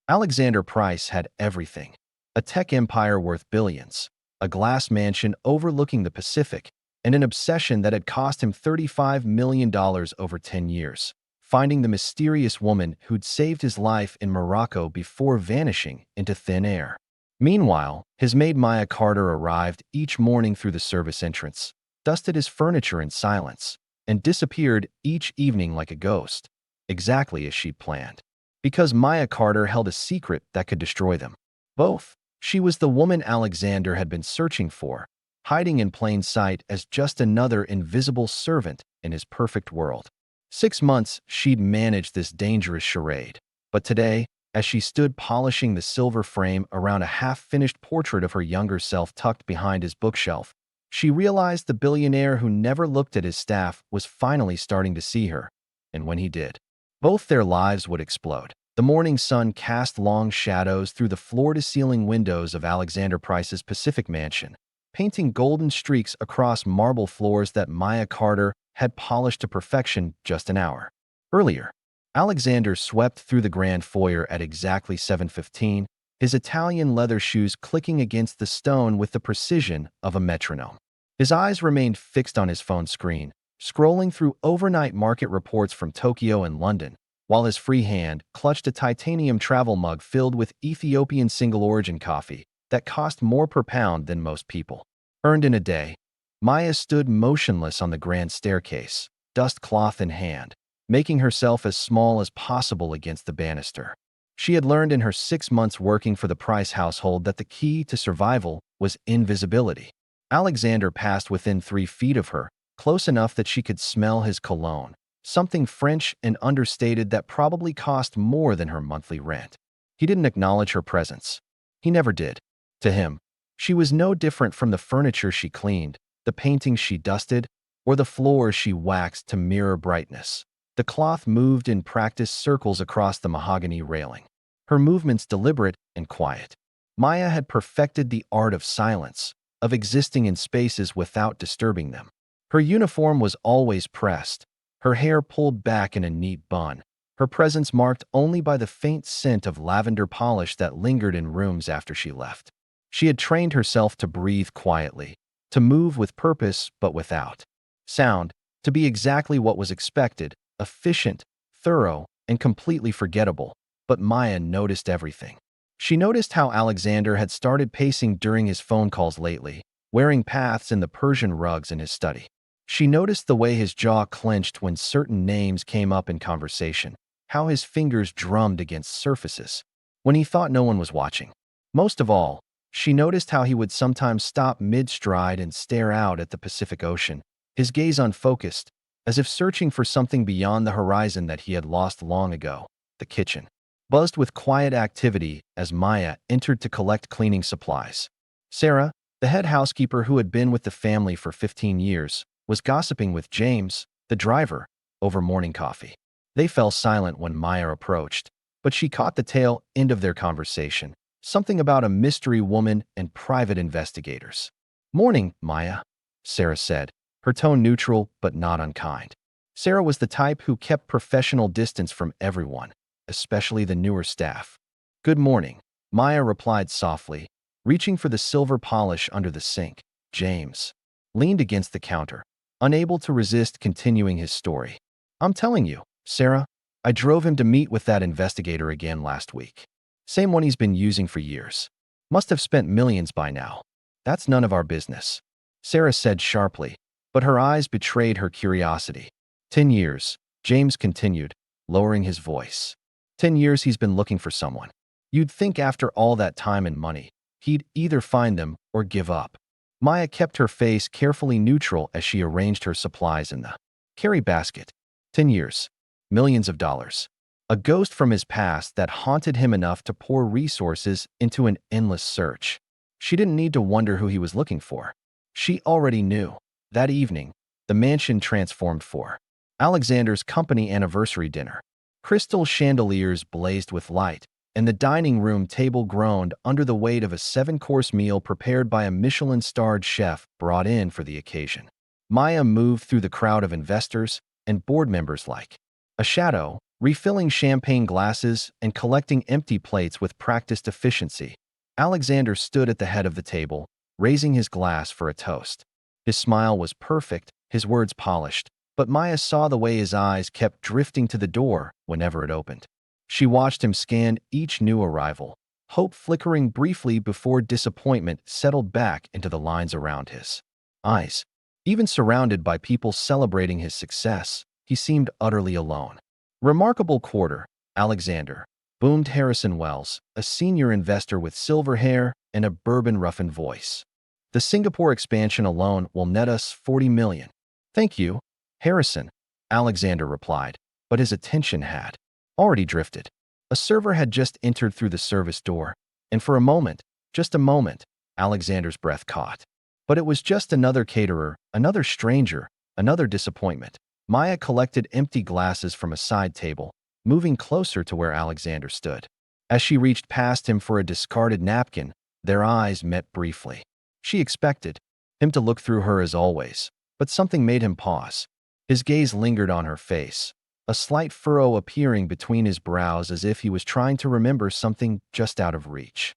Alexander Price had everything: a tech empire worth billions, a glass mansion overlooking the Pacific, and an obsession that had cost him $35 million over 10 years, finding the mysterious woman who'd saved his life in Morocco before vanishing into thin air. Meanwhile, his maid Maya Carter arrived each morning through the service entrance, dusted his furniture in silence, and disappeared each evening like a ghost, exactly as she'd planned. Because Maya Carter held a secret that could destroy them both. She was the woman Alexander had been searching for, hiding in plain sight as just another invisible servant in his perfect world. 6 months she'd managed this dangerous charade, but today, as she stood polishing the silver frame around a half-finished portrait of her younger self tucked behind his bookshelf, she realized the billionaire who never looked at his staff was finally starting to see her. And when he did, both their lives would explode. The morning sun cast long shadows through the floor-to-ceiling windows of Alexander Price's Pacific mansion, painting golden streaks across marble floors that Maya Carter had polished to perfection just an hour earlier. Alexander swept through the grand foyer at exactly 7:15, his Italian leather shoes clicking against the stone with the precision of a metronome. His eyes remained fixed on his phone screen, scrolling through overnight market reports from Tokyo and London, while his free hand clutched a titanium travel mug filled with Ethiopian single-origin coffee that cost more per pound than most people earned in a day. Maya stood motionless on the grand staircase, dust cloth in hand, making herself as small as possible against the banister. She had learned in her 6 months working for the Price household that the key to survival was invisibility. Alexander passed within 3 feet of her, close enough that she could smell his cologne, something French and understated that probably cost more than her monthly rent. He didn't acknowledge her presence. He never did. To him, she was no different from the furniture she cleaned, the paintings she dusted, or the floors she waxed to mirror brightness. The cloth moved in practiced circles across the mahogany railing, her movements deliberate and quiet. Maya had perfected the art of silence, of existing in spaces without disturbing them. Her uniform was always pressed, her hair pulled back in a neat bun, her presence marked only by the faint scent of lavender polish that lingered in rooms after she left. She had trained herself to breathe quietly, to move with purpose but without sound, to be exactly what was expected: efficient, thorough, and completely forgettable. But Maya noticed everything. She noticed how Alexander had started pacing during his phone calls lately, wearing paths in the Persian rugs in his study. She noticed the way his jaw clenched when certain names came up in conversation, how his fingers drummed against surfaces when he thought no one was watching. Most of all, she noticed how he would sometimes stop mid-stride and stare out at the Pacific Ocean, his gaze unfocused, as if searching for something beyond the horizon that he had lost long ago. The kitchen buzzed with quiet activity as Maya entered to collect cleaning supplies. Sarah, the head housekeeper who had been with the family for 15 years, was gossiping with James, the driver, over morning coffee. They fell silent when Maya approached, but she caught the tail end of their conversation, something about a mystery woman and private investigators. "Morning, Maya," Sarah said, her tone neutral but not unkind. Sarah was the type who kept professional distance from everyone, especially the newer staff. "Good morning," Maya replied softly, reaching for the silver polish under the sink. James leaned against the counter, unable to resist continuing his story. "I'm telling you, Sarah, I drove him to meet with that investigator again last week. Same one he's been using for years. Must have spent millions by now. That's none of our business," Sarah said sharply, but her eyes betrayed her curiosity. 10 years, James continued, lowering his voice. 10 years he's been looking for someone. You'd think after all that time and money, he'd either find them or give up. Maya kept her face carefully neutral as she arranged her supplies in the carry basket. 10 years. Millions of dollars. A ghost from his past that haunted him enough to pour resources into an endless search. She didn't need to wonder who he was looking for. She already knew. That evening, the mansion transformed for Alexander's company anniversary dinner. Crystal chandeliers blazed with light, and the dining room table groaned under the weight of a 7-course meal prepared by a Michelin-starred chef brought in for the occasion. Maya moved through the crowd of investors and board members like a shadow, refilling champagne glasses and collecting empty plates with practiced efficiency. Alexander stood at the head of the table, raising his glass for a toast. His smile was perfect, his words polished, but Maya saw the way his eyes kept drifting to the door whenever it opened. She watched him scan each new arrival, hope flickering briefly before disappointment settled back into the lines around his eyes. Even surrounded by people celebrating his success, he seemed utterly alone. Remarkable quarter, Alexander, boomed Harrison Wells, a senior investor with silver hair and a bourbon-roughened voice. The Singapore expansion alone will net us $40 million. Thank you, Harrison, Alexander replied, but his attention had already drifted. A server had just entered through the service door, and for a moment, just a moment, Alexander's breath caught. But it was just another caterer, another stranger, another disappointment. Maya collected empty glasses from a side table, moving closer to where Alexander stood. As she reached past him for a discarded napkin, their eyes met briefly. She expected him to look through her as always, but something made him pause. His gaze lingered on her face, a slight furrow appearing between his brows as if he was trying to remember something just out of reach.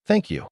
"Thank you,"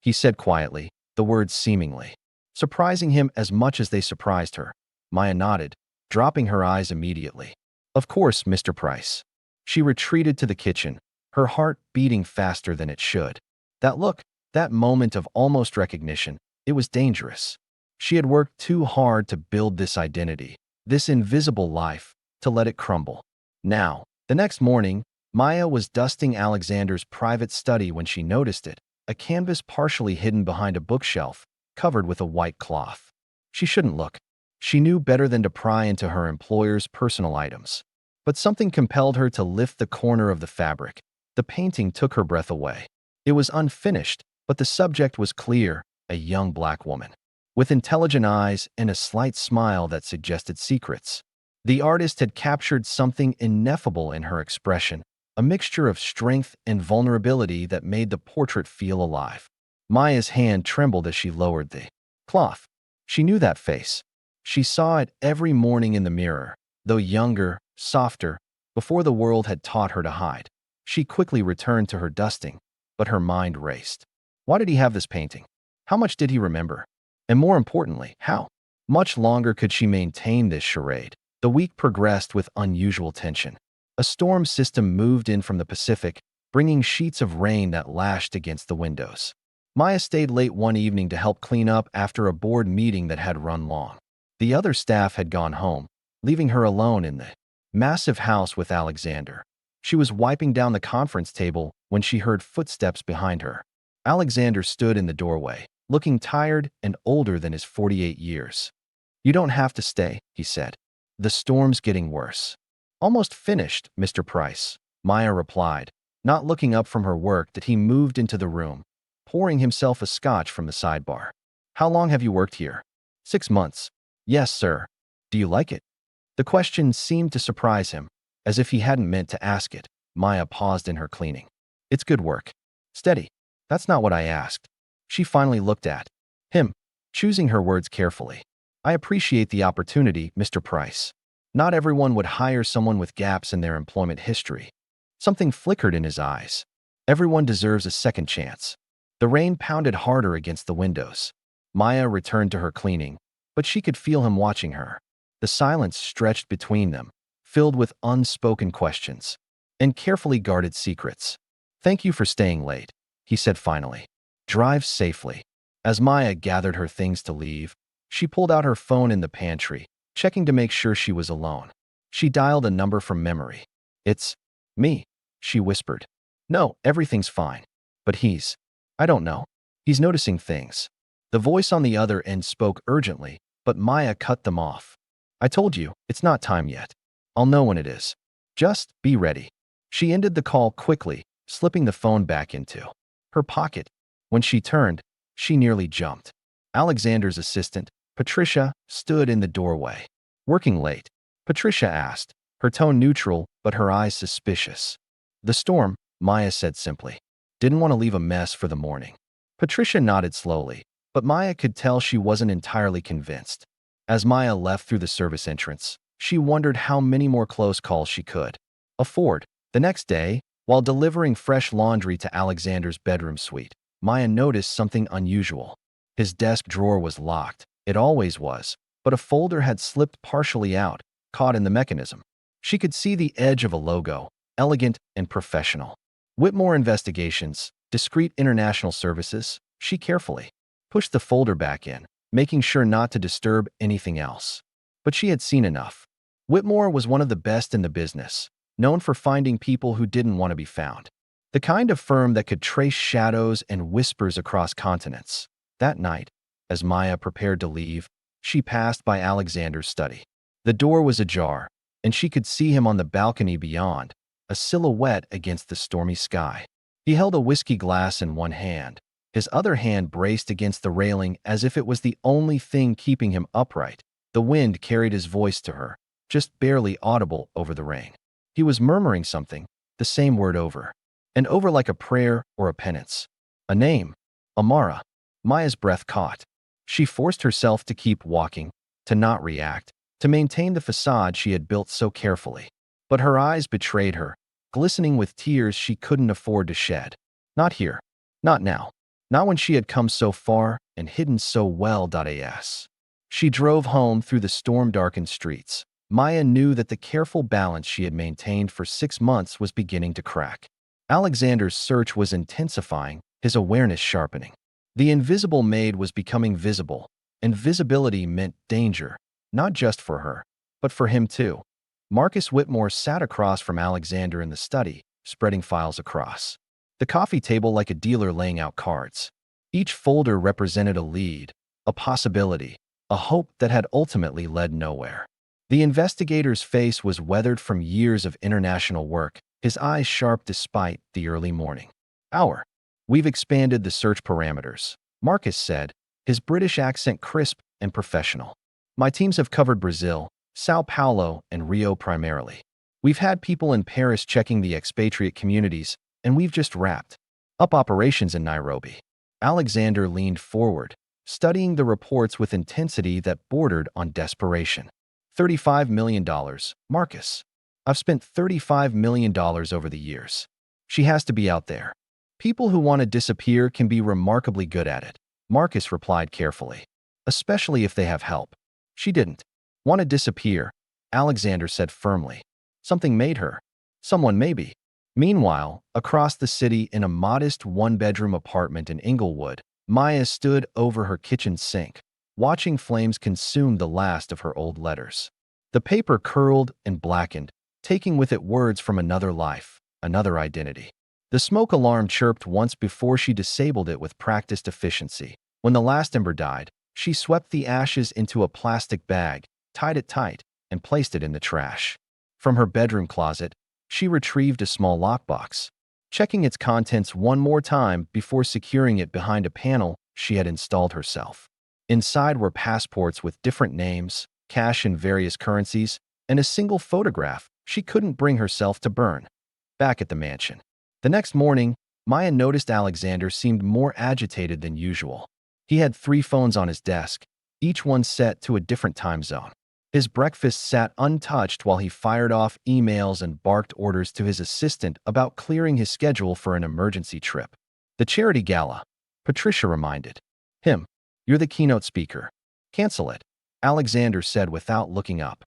he said quietly, the words seemingly surprising him as much as they surprised her. Maya nodded, dropping her eyes immediately. "Of course, Mr. Price." She retreated to the kitchen, her heart beating faster than it should. That look, that moment of almost recognition, it was dangerous. She had worked too hard to build this identity, this invisible life, to let it crumble. Now, the next morning, Maya was dusting Alexander's private study when she noticed it, a canvas partially hidden behind a bookshelf, covered with a white cloth. She shouldn't look. She knew better than to pry into her employer's personal items. But something compelled her to lift the corner of the fabric. The painting took her breath away. It was unfinished, but the subject was clear, a young black woman, with intelligent eyes and a slight smile that suggested secrets. The artist had captured something ineffable in her expression, a mixture of strength and vulnerability that made the portrait feel alive. Maya's hand trembled as she lowered the cloth. She knew that face. She saw it every morning in the mirror, though younger, softer, before the world had taught her to hide. She quickly returned to her dusting, but her mind raced. Why did he have this painting? How much did he remember? And more importantly, how much longer could she maintain this charade? The week progressed with unusual tension. A storm system moved in from the Pacific, bringing sheets of rain that lashed against the windows. Maya stayed late one evening to help clean up after a board meeting that had run long. The other staff had gone home, leaving her alone in the massive house with Alexander. She was wiping down the conference table when she heard footsteps behind her. Alexander stood in the doorway, looking tired and older than his 48 years. "You don't have to stay," he said. "The storm's getting worse." "Almost finished, Mr. Price," Maya replied, not looking up from her work that he moved into the room, pouring himself a scotch from the sidebar. "How long have you worked here?" "6 months. Yes, sir. Do you like it?" The question seemed to surprise him, as if he hadn't meant to ask it. Maya paused in her cleaning. "It's good work." "Steady. That's not what I asked." She finally looked at him, choosing her words carefully. "I appreciate the opportunity, Mr. Price. Not everyone would hire someone with gaps in their employment history." Something flickered in his eyes. Everyone deserves a second chance. The rain pounded harder against the windows. Maya returned to her cleaning, but she could feel him watching her. The silence stretched between them, filled with unspoken questions and carefully guarded secrets. "Thank you for staying late," he said finally. "Drive safely." As Maya gathered her things to leave, she pulled out her phone in the pantry, checking to make sure she was alone. She dialed a number from memory. "It's me," she whispered. "No, everything's fine. But I don't know. He's noticing things." The voice on the other end spoke urgently, but Maya cut them off. "I told you, it's not time yet. I'll know when it is. Just be ready." She ended the call quickly, slipping the phone back into her pocket. When she turned, she nearly jumped. Alexander's assistant, Patricia, stood in the doorway. "Working late?" Patricia asked, her tone neutral but her eyes suspicious. "The storm," Maya said simply. "Didn't want to leave a mess for the morning." Patricia nodded slowly, but Maya could tell she wasn't entirely convinced. As Maya left through the service entrance, she wondered how many more close calls she could afford. The next day, while delivering fresh laundry to Alexander's bedroom suite, Maya noticed something unusual. His desk drawer was locked. It always was, but a folder had slipped partially out, caught in the mechanism. She could see the edge of a logo, elegant and professional. Whitmore Investigations, Discreet International Services. She carefully pushed the folder back in, making sure not to disturb anything else. But she had seen enough. Whitmore was one of the best in the business, known for finding people who didn't want to be found. The kind of firm that could trace shadows and whispers across continents. That night, as Maya prepared to leave, she passed by Alexander's study. The door was ajar, and she could see him on the balcony beyond, a silhouette against the stormy sky. He held a whiskey glass in one hand. His other hand braced against the railing as if it was the only thing keeping him upright. The wind carried his voice to her, just barely audible over the rain. He was murmuring something, the same word over and over like a prayer or a penance. A name. Amara. Maya's breath caught. She forced herself to keep walking, to not react, to maintain the facade she had built so carefully. But her eyes betrayed her, glistening with tears she couldn't afford to shed. Not here. Not now. Not when she had come so far and hidden so well. As she drove home through the storm-darkened streets, Maya knew that the careful balance she had maintained for 6 months was beginning to crack. Alexander's search was intensifying, his awareness sharpening. The invisible maid was becoming visible, and visibility meant danger, not just for her, but for him too. Marcus Whitmore sat across from Alexander in the study, spreading files across the coffee table like a dealer laying out cards. Each folder represented a lead, a possibility, a hope that had ultimately led nowhere. The investigator's face was weathered from years of international work, his eyes sharp despite the early morning hour. We've expanded the search parameters, Marcus said, his British accent crisp and professional. My teams have covered Brazil, Sao Paulo, and Rio primarily. We've had people in Paris checking the expatriate communities, and we've just wrapped up operations in Nairobi. Alexander leaned forward, studying the reports with intensity that bordered on desperation. $35 million, Marcus. I've spent $35 million over the years. She has to be out there. People who want to disappear can be remarkably good at it, Marcus replied carefully, especially if they have help. She didn't want to disappear, Alexander said firmly. Something made her. Someone maybe. Meanwhile, across the city in a modest one-bedroom apartment in Inglewood, Maya stood over her kitchen sink, watching flames consume the last of her old letters. The paper curled and blackened, taking with it words from another life, another identity. The smoke alarm chirped once before she disabled it with practiced efficiency. When the last ember died, she swept the ashes into a plastic bag, tied it tight, and placed it in the trash. From her bedroom closet, she retrieved a small lockbox, checking its contents one more time before securing it behind a panel she had installed herself. Inside were passports with different names, cash in various currencies, and a single photograph she couldn't bring herself to burn. Back at the mansion. The next morning, Maya noticed Alexander seemed more agitated than usual. He had 3 phones on his desk, each one set to a different time zone. His breakfast sat untouched while he fired off emails and barked orders to his assistant about clearing his schedule for an emergency trip. The charity gala, Patricia reminded him. You're the keynote speaker. Cancel it, Alexander said without looking up.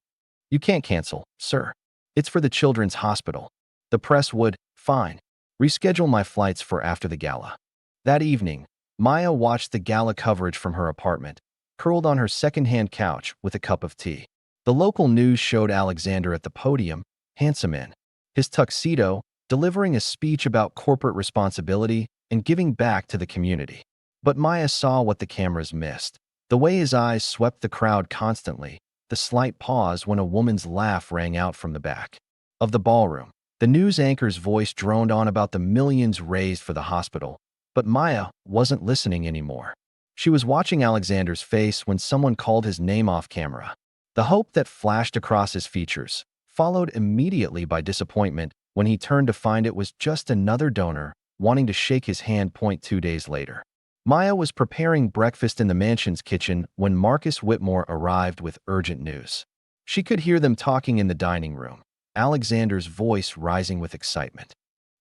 You can't cancel, sir. It's for the children's hospital. The press would, fine, reschedule my flights for after the gala. That evening, Maya watched the gala coverage from her apartment, curled on her second-hand couch with a cup of tea. The local news showed Alexander at the podium, handsome in his tuxedo, delivering a speech about corporate responsibility and giving back to the community. But Maya saw what the cameras missed. The way his eyes swept the crowd constantly, the slight pause when a woman's laugh rang out from the back of the ballroom. The news anchor's voice droned on about the millions raised for the hospital, but Maya wasn't listening anymore. She was watching Alexander's face when someone called his name off camera. The hope that flashed across his features, followed immediately by disappointment when he turned to find it was just another donor wanting to shake his hand. 2 days later. Maya was preparing breakfast in the mansion's kitchen when Marcus Whitmore arrived with urgent news. She could hear them talking in the dining room. Alexander's voice rising with excitement.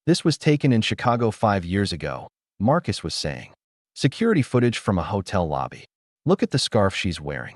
This was taken in Chicago 5 years ago, Marcus was saying. Security footage from a hotel lobby. Look at the scarf she's wearing.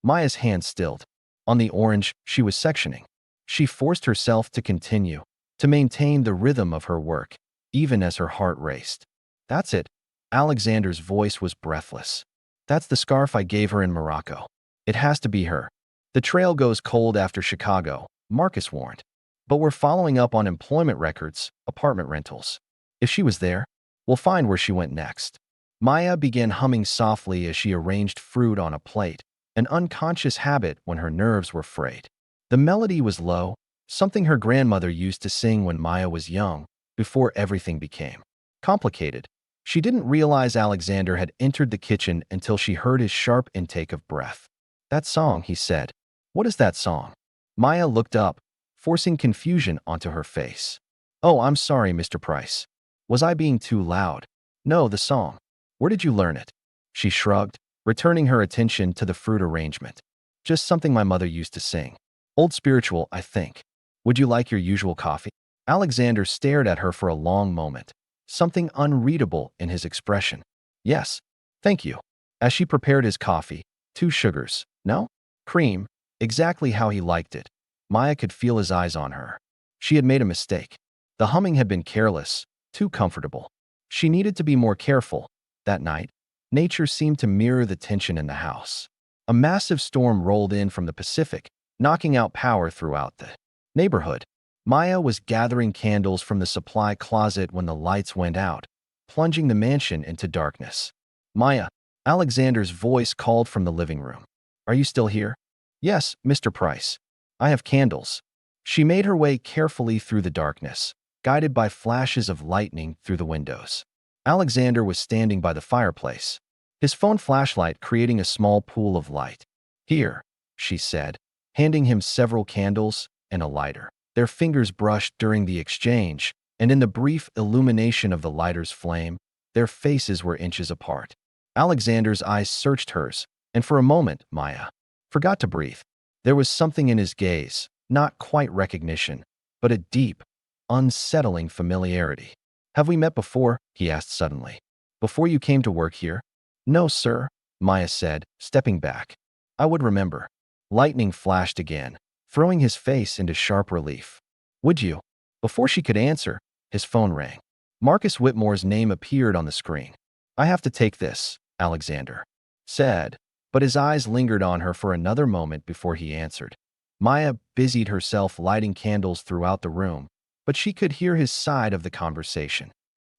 Maya's hand stilled. On the orange, she was sectioning. She forced herself to continue, to maintain the rhythm of her work, even as her heart raced. That's it. Alexander's voice was breathless. That's the scarf I gave her in Morocco. It has to be her. The trail goes cold after Chicago, Marcus warned. But we're following up on employment records, apartment rentals. If she was there, we'll find where she went next. Maya began humming softly as she arranged fruit on a plate, an unconscious habit when her nerves were frayed. The melody was low, something her grandmother used to sing when Maya was young, before everything became complicated. She didn't realize Alexander had entered the kitchen until she heard his sharp intake of breath. That song, he said. What is that song? Maya looked up, forcing confusion onto her face. Oh, I'm sorry, Mr. Price. Was I being too loud? No, the song. Where did you learn it? She shrugged, returning her attention to the fruit arrangement. Just something my mother used to sing. Old spiritual, I think. Would you like your usual coffee? Alexander stared at her for a long moment, something unreadable in his expression. Yes, thank you. As she prepared his coffee, 2 sugars, no? Cream, exactly how he liked it. Maya could feel his eyes on her. She had made a mistake. The humming had been careless, too comfortable. She needed to be more careful. That night, nature seemed to mirror the tension in the house. A massive storm rolled in from the Pacific, knocking out power throughout the neighborhood. Maya was gathering candles from the supply closet when the lights went out, plunging the mansion into darkness. Maya, Alexander's voice called from the living room. Are you still here? Yes, Mr. Price. I have candles. She made her way carefully through the darkness, guided by flashes of lightning through the windows. Alexander was standing by the fireplace, his phone flashlight creating a small pool of light. Here, she said, handing him several candles and a lighter. Their fingers brushed during the exchange, and in the brief illumination of the lighter's flame, their faces were inches apart. Alexander's eyes searched hers, and for a moment, Maya forgot to breathe. There was something in his gaze, not quite recognition, but a deep, unsettling familiarity. Have we met before? He asked suddenly. Before you came to work here? No, sir, Maya said, stepping back. I would remember. Lightning flashed again, throwing his face into sharp relief. Would you? Before she could answer, his phone rang. Marcus Whitmore's name appeared on the screen. I have to take this, Alexander said, but his eyes lingered on her for another moment before he answered. Maya busied herself lighting candles throughout the room, but she could hear his side of the conversation.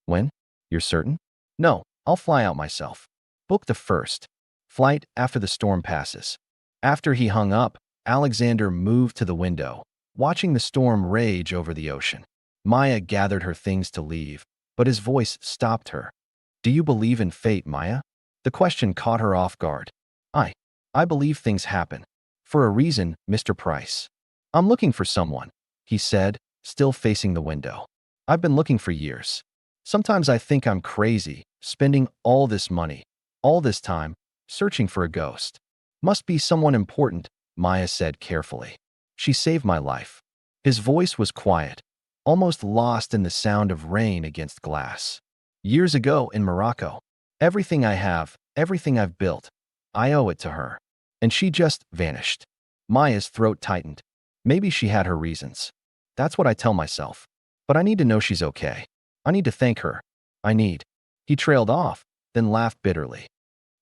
When? You're certain? No, I'll fly out myself. Book the first flight after the storm passes. After he hung up, Alexander moved to the window, watching the storm rage over the ocean. Maya gathered her things to leave, but his voice stopped her. Do you believe in fate, Maya? The question caught her off guard. I believe things happen. For a reason, Mr. Price. I'm looking for someone, he said, still facing the window. I've been looking for years. Sometimes I think I'm crazy, spending all this money, all this time, searching for a ghost. Must be someone important, Maya said carefully. She saved my life. His voice was quiet, almost lost in the sound of rain against glass. Years ago in Morocco, everything I have, everything I've built, I owe it to her. And she just vanished. Maya's throat tightened. Maybe she had her reasons. That's what I tell myself. But I need to know she's okay. I need to thank her. He trailed off, then laughed bitterly.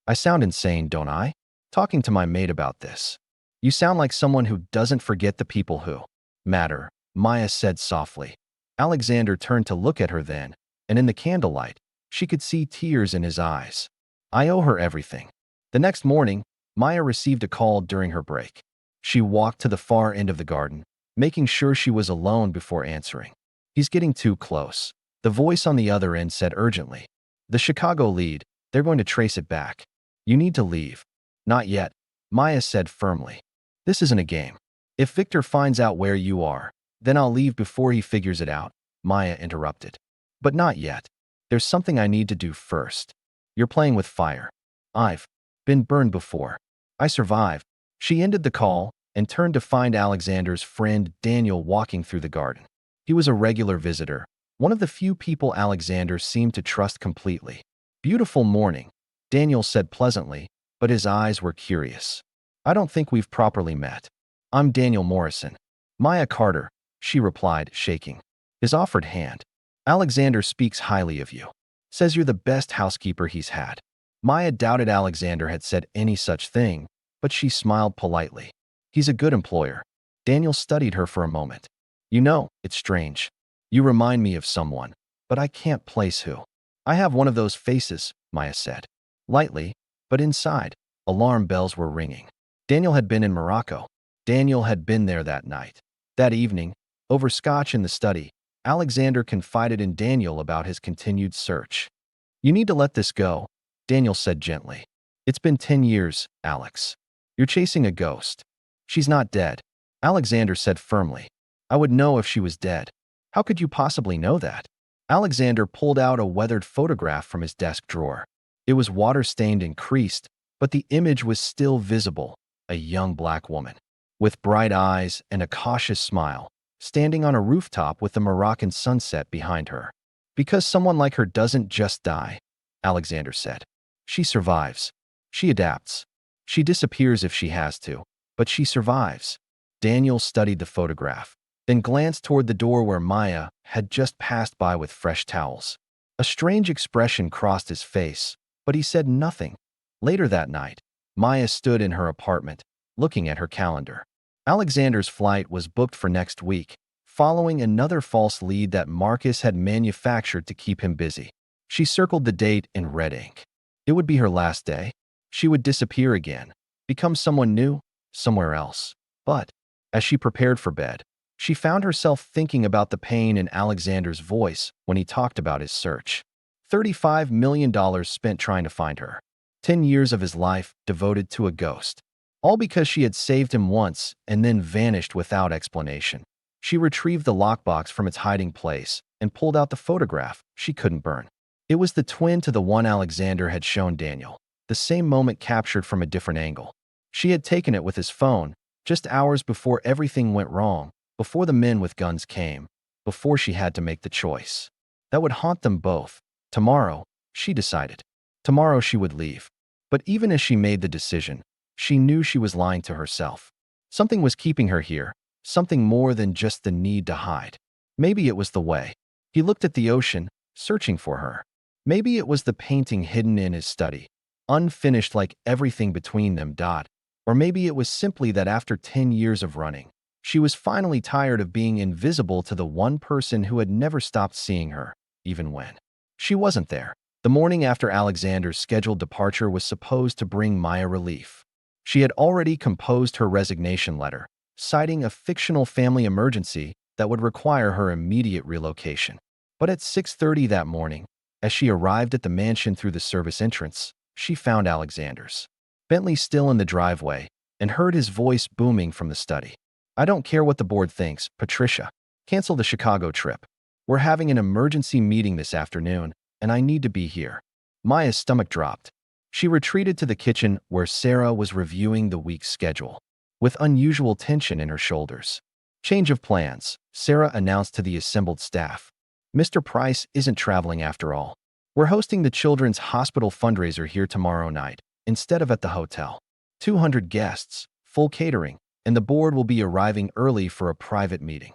I sound insane, don't I? Talking to my maid about this. You sound like someone who doesn't forget the people who matter, Maya said softly. Alexander turned to look at her then, and in the candlelight, she could see tears in his eyes. I owe her everything. The next morning, Maya received a call during her break. She walked to the far end of the garden, making sure she was alone before answering. He's getting too close. The voice on the other end said urgently. The Chicago lead, they're going to trace it back. You need to leave. Not yet, Maya said firmly. This isn't a game. If Victor finds out where you are, then I'll leave before he figures it out, Maya interrupted. But not yet. There's something I need to do first. You're playing with fire. I've been burned before. I survived. She ended the call, and turned to find Alexander's friend Daniel walking through the garden. He was a regular visitor, one of the few people Alexander seemed to trust completely. "Beautiful morning," Daniel said pleasantly, but his eyes were curious. "I don't think we've properly met. I'm Daniel Morrison." "Maya Carter," she replied, shaking his offered hand. "Alexander speaks highly of you. Says you're the best housekeeper he's had." Maya doubted Alexander had said any such thing, but she smiled politely. "He's a good employer." Daniel studied her for a moment. "You know, it's strange. You remind me of someone, but I can't place who." "I have one of those faces," Maya said. Lightly, but inside, alarm bells were ringing. Daniel had been in Morocco. Daniel had been there that night. That evening, over scotch in the study, Alexander confided in Daniel about his continued search. "You need to let this go," Daniel said gently. "It's been 10 years, Alex. You're chasing a ghost." "She's not dead," Alexander said firmly. "I would know if she was dead." "How could you possibly know that?" Alexander pulled out a weathered photograph from his desk drawer. It was water-stained and creased, but the image was still visible, a young black woman, with bright eyes and a cautious smile, standing on a rooftop with the Moroccan sunset behind her. "Because someone like her doesn't just die," Alexander said. "She survives. She adapts. She disappears if she has to, but she survives." Daniel studied the photograph, then glanced toward the door where Maya had just passed by with fresh towels. A strange expression crossed his face, but he said nothing. Later that night, Maya stood in her apartment, looking at her calendar. Alexander's flight was booked for next week, following another false lead that Marcus had manufactured to keep him busy. She circled the date in red ink. It would be her last day. She would disappear again, become someone new, somewhere else. But, as she prepared for bed, she found herself thinking about the pain in Alexander's voice when he talked about his search. $35 million spent trying to find her. 10 years of his life devoted to a ghost. All because she had saved him once and then vanished without explanation. She retrieved the lockbox from its hiding place and pulled out the photograph she couldn't burn. It was the twin to the one Alexander had shown Daniel, the same moment captured from a different angle. She had taken it with his phone, just hours before everything went wrong, before the men with guns came, before she had to make the choice. That would haunt them both. Tomorrow, she decided. Tomorrow she would leave. But even as she made the decision, she knew she was lying to herself. Something was keeping her here, something more than just the need to hide. Maybe it was the way. He looked at the ocean, searching for her. Maybe it was the painting hidden in his study, unfinished like everything between them. Or maybe it was simply that after 10 years of running, she was finally tired of being invisible to the one person who had never stopped seeing her, even when she wasn't there. The morning after Alexander's scheduled departure was supposed to bring Maya relief. She had already composed her resignation letter, citing a fictional family emergency that would require her immediate relocation. But at 6:30 that morning, as she arrived at the mansion through the service entrance, she found Alexander's Bentley still in the driveway and heard his voice booming from the study. "I don't care what the board thinks, Patricia. Cancel the Chicago trip. We're having an emergency meeting this afternoon, and I need to be here." Maya's stomach dropped. She retreated to the kitchen where Sarah was reviewing the week's schedule, with unusual tension in her shoulders. "Change of plans," Sarah announced to the assembled staff. "Mr. Price isn't traveling after all. We're hosting the Children's Hospital fundraiser here tomorrow night, instead of at the hotel. 200 guests, full catering, and the board will be arriving early for a private meeting."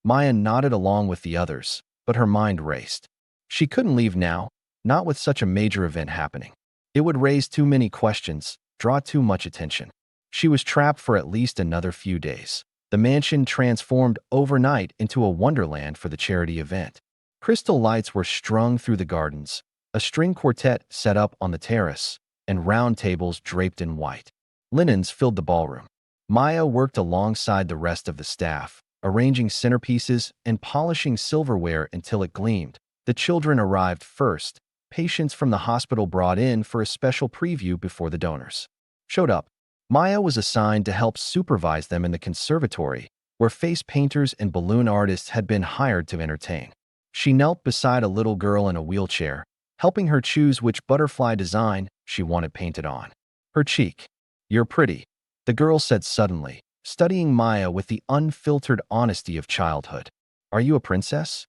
Maya nodded along with the others, but her mind raced. She couldn't leave now, not with such a major event happening. It would raise too many questions, draw too much attention. She was trapped for at least another few days. The mansion transformed overnight into a wonderland for the charity event. Crystal lights were strung through the gardens, a string quartet set up on the terrace, and round tables draped in white. Linens filled the ballroom. Maya worked alongside the rest of the staff, arranging centerpieces and polishing silverware until it gleamed. The children arrived first, patients from the hospital brought in for a special preview before the donors showed up. Maya was assigned to help supervise them in the conservatory, where face painters and balloon artists had been hired to entertain. She knelt beside a little girl in a wheelchair, helping her choose which butterfly design she wanted painted on her cheek. "You're pretty," the girl said suddenly, studying Maya with the unfiltered honesty of childhood. Are you a princess?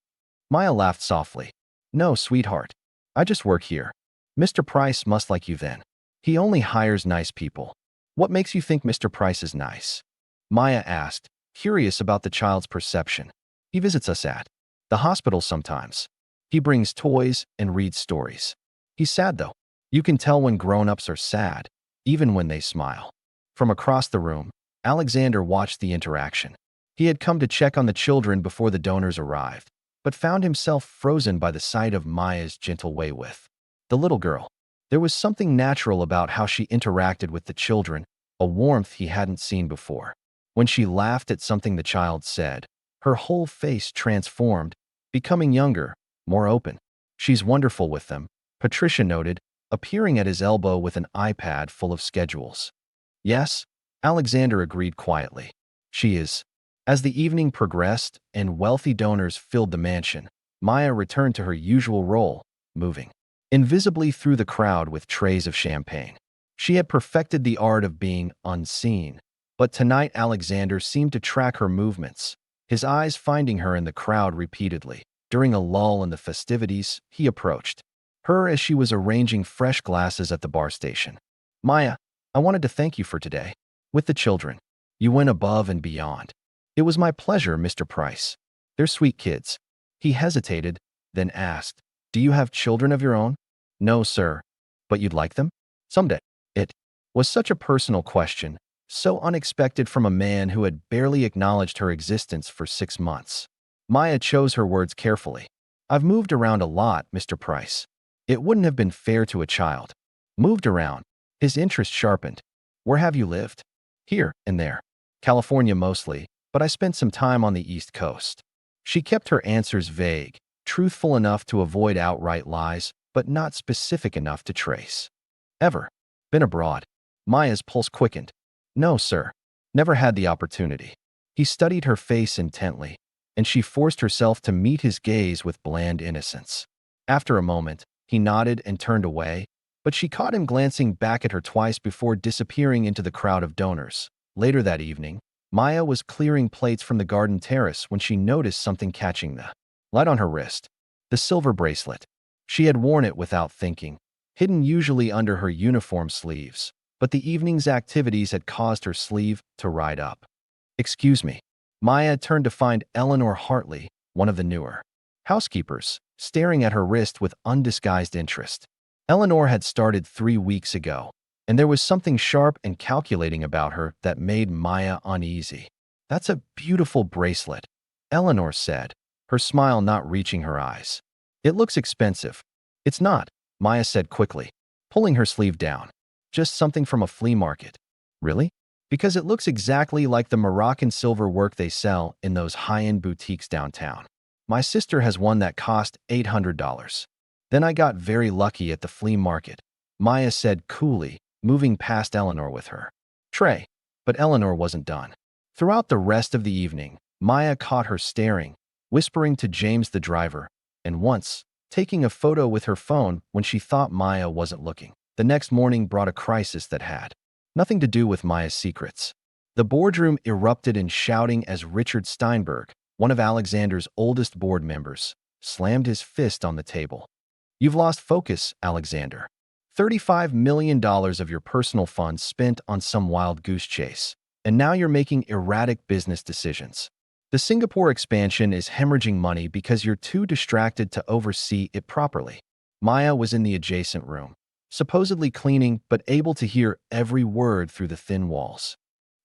Maya laughed softly. No, sweetheart. I just work here. Mr. Price must like you then. He only hires nice people. What makes you think Mr. Price is nice? Maya asked, curious about the child's perception. He visits us at the hospital sometimes. He brings toys and reads stories. He's sad though. You can tell when grown-ups are sad, even when they smile. From across the room, Alexander watched the interaction. He had come to check on the children before the donors arrived, but found himself frozen by the sight of Maya's gentle way with the little girl. There was something natural about how she interacted with the children, a warmth he hadn't seen before. When she laughed at something the child said, her whole face transformed, becoming younger, more open. She's wonderful with them, Patricia noted, appearing at his elbow with an iPad full of schedules. Yes, Alexander agreed quietly. She is. As the evening progressed and wealthy donors filled the mansion, Maya returned to her usual role, moving invisibly through the crowd with trays of champagne. She had perfected the art of being unseen, but tonight Alexander seemed to track her movements, his eyes finding her in the crowd repeatedly. During a lull in the festivities, he approached her as she was arranging fresh glasses at the bar station. Maya, I wanted to thank you for today. With the children, you went above and beyond. It was my pleasure, Mr. Price. They're sweet kids. He hesitated, then asked, do you have children of your own? No, sir. But you'd like them? Someday. It was such a personal question, so unexpected from a man who had barely acknowledged her existence for 6 months. Maya chose her words carefully. I've moved around a lot, Mr. Price. It wouldn't have been fair to a child. Moved around. His interest sharpened. Where have you lived? Here and there. California mostly, but I spent some time on the East Coast. She kept her answers vague, truthful enough to avoid outright lies, but not specific enough to trace. Ever been abroad? Maya's pulse quickened. No, sir. Never had the opportunity. He studied her face intently, and she forced herself to meet his gaze with bland innocence. After a moment, he nodded and turned away, but she caught him glancing back at her twice before disappearing into the crowd of donors. Later that evening, Maya was clearing plates from the garden terrace when she noticed something catching the light on her wrist. The silver bracelet. She had worn it without thinking, hidden usually under her uniform sleeves, but the evening's activities had caused her sleeve to ride up. Excuse me. Maya turned to find Eleanor Hartley, one of the newer housekeepers, staring at her wrist with undisguised interest. Eleanor had started 3 weeks ago, and there was something sharp and calculating about her that made Maya uneasy. That's a beautiful bracelet, Eleanor said, her smile not reaching her eyes. It looks expensive. It's not, Maya said quickly, pulling her sleeve down. Just something from a flea market. Really? Because it looks exactly like the Moroccan silver work they sell in those high-end boutiques downtown. My sister has one that cost $800. Then I got very lucky at the flea market, Maya said coolly, moving past Eleanor with her tray. But Eleanor wasn't done. Throughout the rest of the evening, Maya caught her staring, whispering to James the driver, and once, taking a photo with her phone when she thought Maya wasn't looking. The next morning brought a crisis that had nothing to do with Maya's secrets. The boardroom erupted in shouting as Richard Steinberg, one of Alexander's oldest board members, slammed his fist on the table. You've lost focus, Alexander. $35 million of your personal funds spent on some wild goose chase, and now you're making erratic business decisions. The Singapore expansion is hemorrhaging money because you're too distracted to oversee it properly. Maya was in the adjacent room, supposedly cleaning but able to hear every word through the thin walls.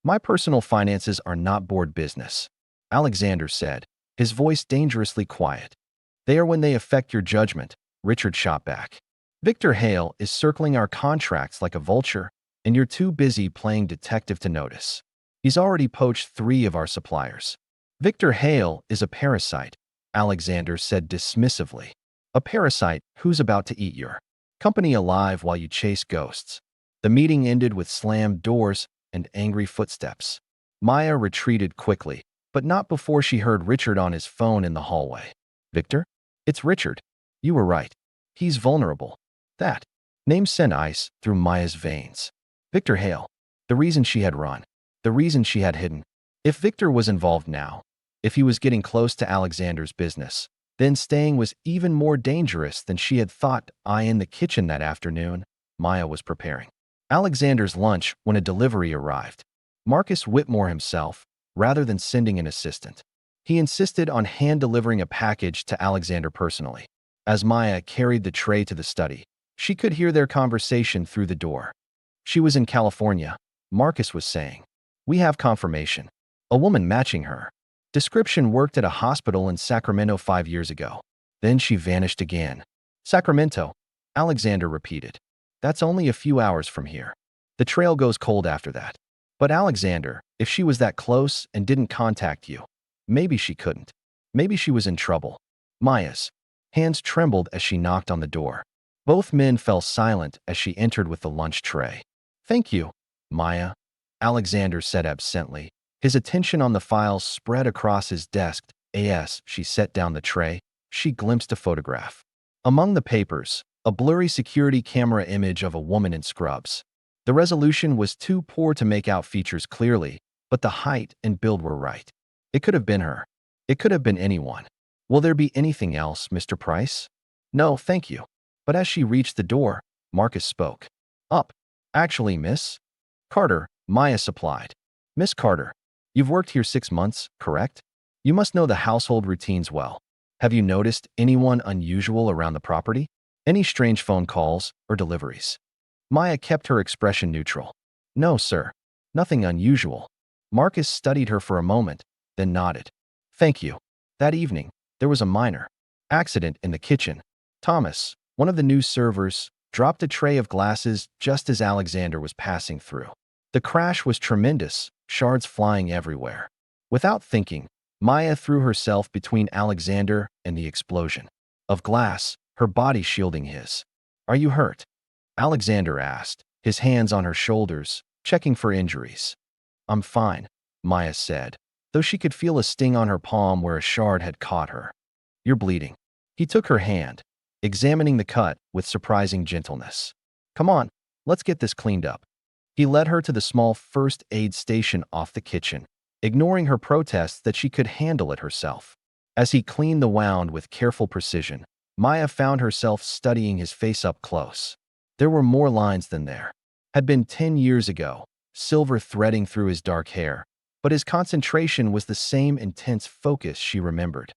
My personal finances are not board business, Alexander said, his voice dangerously quiet. They are when they affect your judgment, Richard shot back. Victor Hale is circling our contracts like a vulture, and you're too busy playing detective to notice. He's already poached 3 of our suppliers. Victor Hale is a parasite, Alexander said dismissively. A parasite who's about to eat your company alive while you chase ghosts. The meeting ended with slammed doors and angry footsteps. Maya retreated quickly, but not before she heard Richard on his phone in the hallway. Victor? It's Richard. You were right. He's vulnerable. That name sent ice through Maya's veins. Victor Hale. The reason she had run The reason she had hidden. If Victor was involved now, if he was getting close to Alexander's business, then staying was even more dangerous than she had thought. In the kitchen that afternoon, Maya was preparing Alexander's lunch when a delivery arrived. Marcus Whitmore himself, rather than sending an assistant. He insisted on hand-delivering a package to Alexander personally. As Maya carried the tray to the study, she could hear their conversation through the door. She was in California, Marcus was saying. We have confirmation. A woman matching her description worked at a hospital in Sacramento 5 years ago. Then she vanished again. Sacramento, Alexander repeated. That's only a few hours from here. The trail goes cold after that. But Alexander, if she was that close and didn't contact you, maybe she couldn't. Maybe she was in trouble. Maya's hands trembled as she knocked on the door. Both men fell silent as she entered with the lunch tray. Thank you, Maya, Alexander said absently. His attention on the files spread across his desk. As she set down the tray, she glimpsed a photograph. Among the papers, a blurry security camera image of a woman in scrubs. The resolution was too poor to make out features clearly, but the height and build were right. It could have been her. It could have been anyone. Will there be anything else, Mr. Price? No, thank you. But as she reached the door, Marcus spoke. Up. Actually, Miss Carter, Maya supplied. Miss Carter, you've worked here 6 months, correct? You must know the household routines well. Have you noticed anyone unusual around the property? Any strange phone calls or deliveries? Maya kept her expression neutral. No, sir. Nothing unusual. Marcus studied her for a moment, then nodded. Thank you. That evening, there was a minor accident in the kitchen. Thomas, one of the new servers, dropped a tray of glasses just as Alexander was passing through. The crash was tremendous, shards flying everywhere. Without thinking, Maya threw herself between Alexander and the explosion of glass, her body shielding his. Are you hurt? Alexander asked, his hands on her shoulders, checking for injuries. I'm fine, Maya said, though she could feel a sting on her palm where a shard had caught her. You're bleeding. He took her hand, examining the cut with surprising gentleness. Come on, let's get this cleaned up. He led her to the small first aid station off the kitchen, ignoring her protests that she could handle it herself. As he cleaned the wound with careful precision, Maya found herself studying his face up close. There were more lines than there had been 10 years ago, silver threading through his dark hair, but his concentration was the same intense focus she remembered.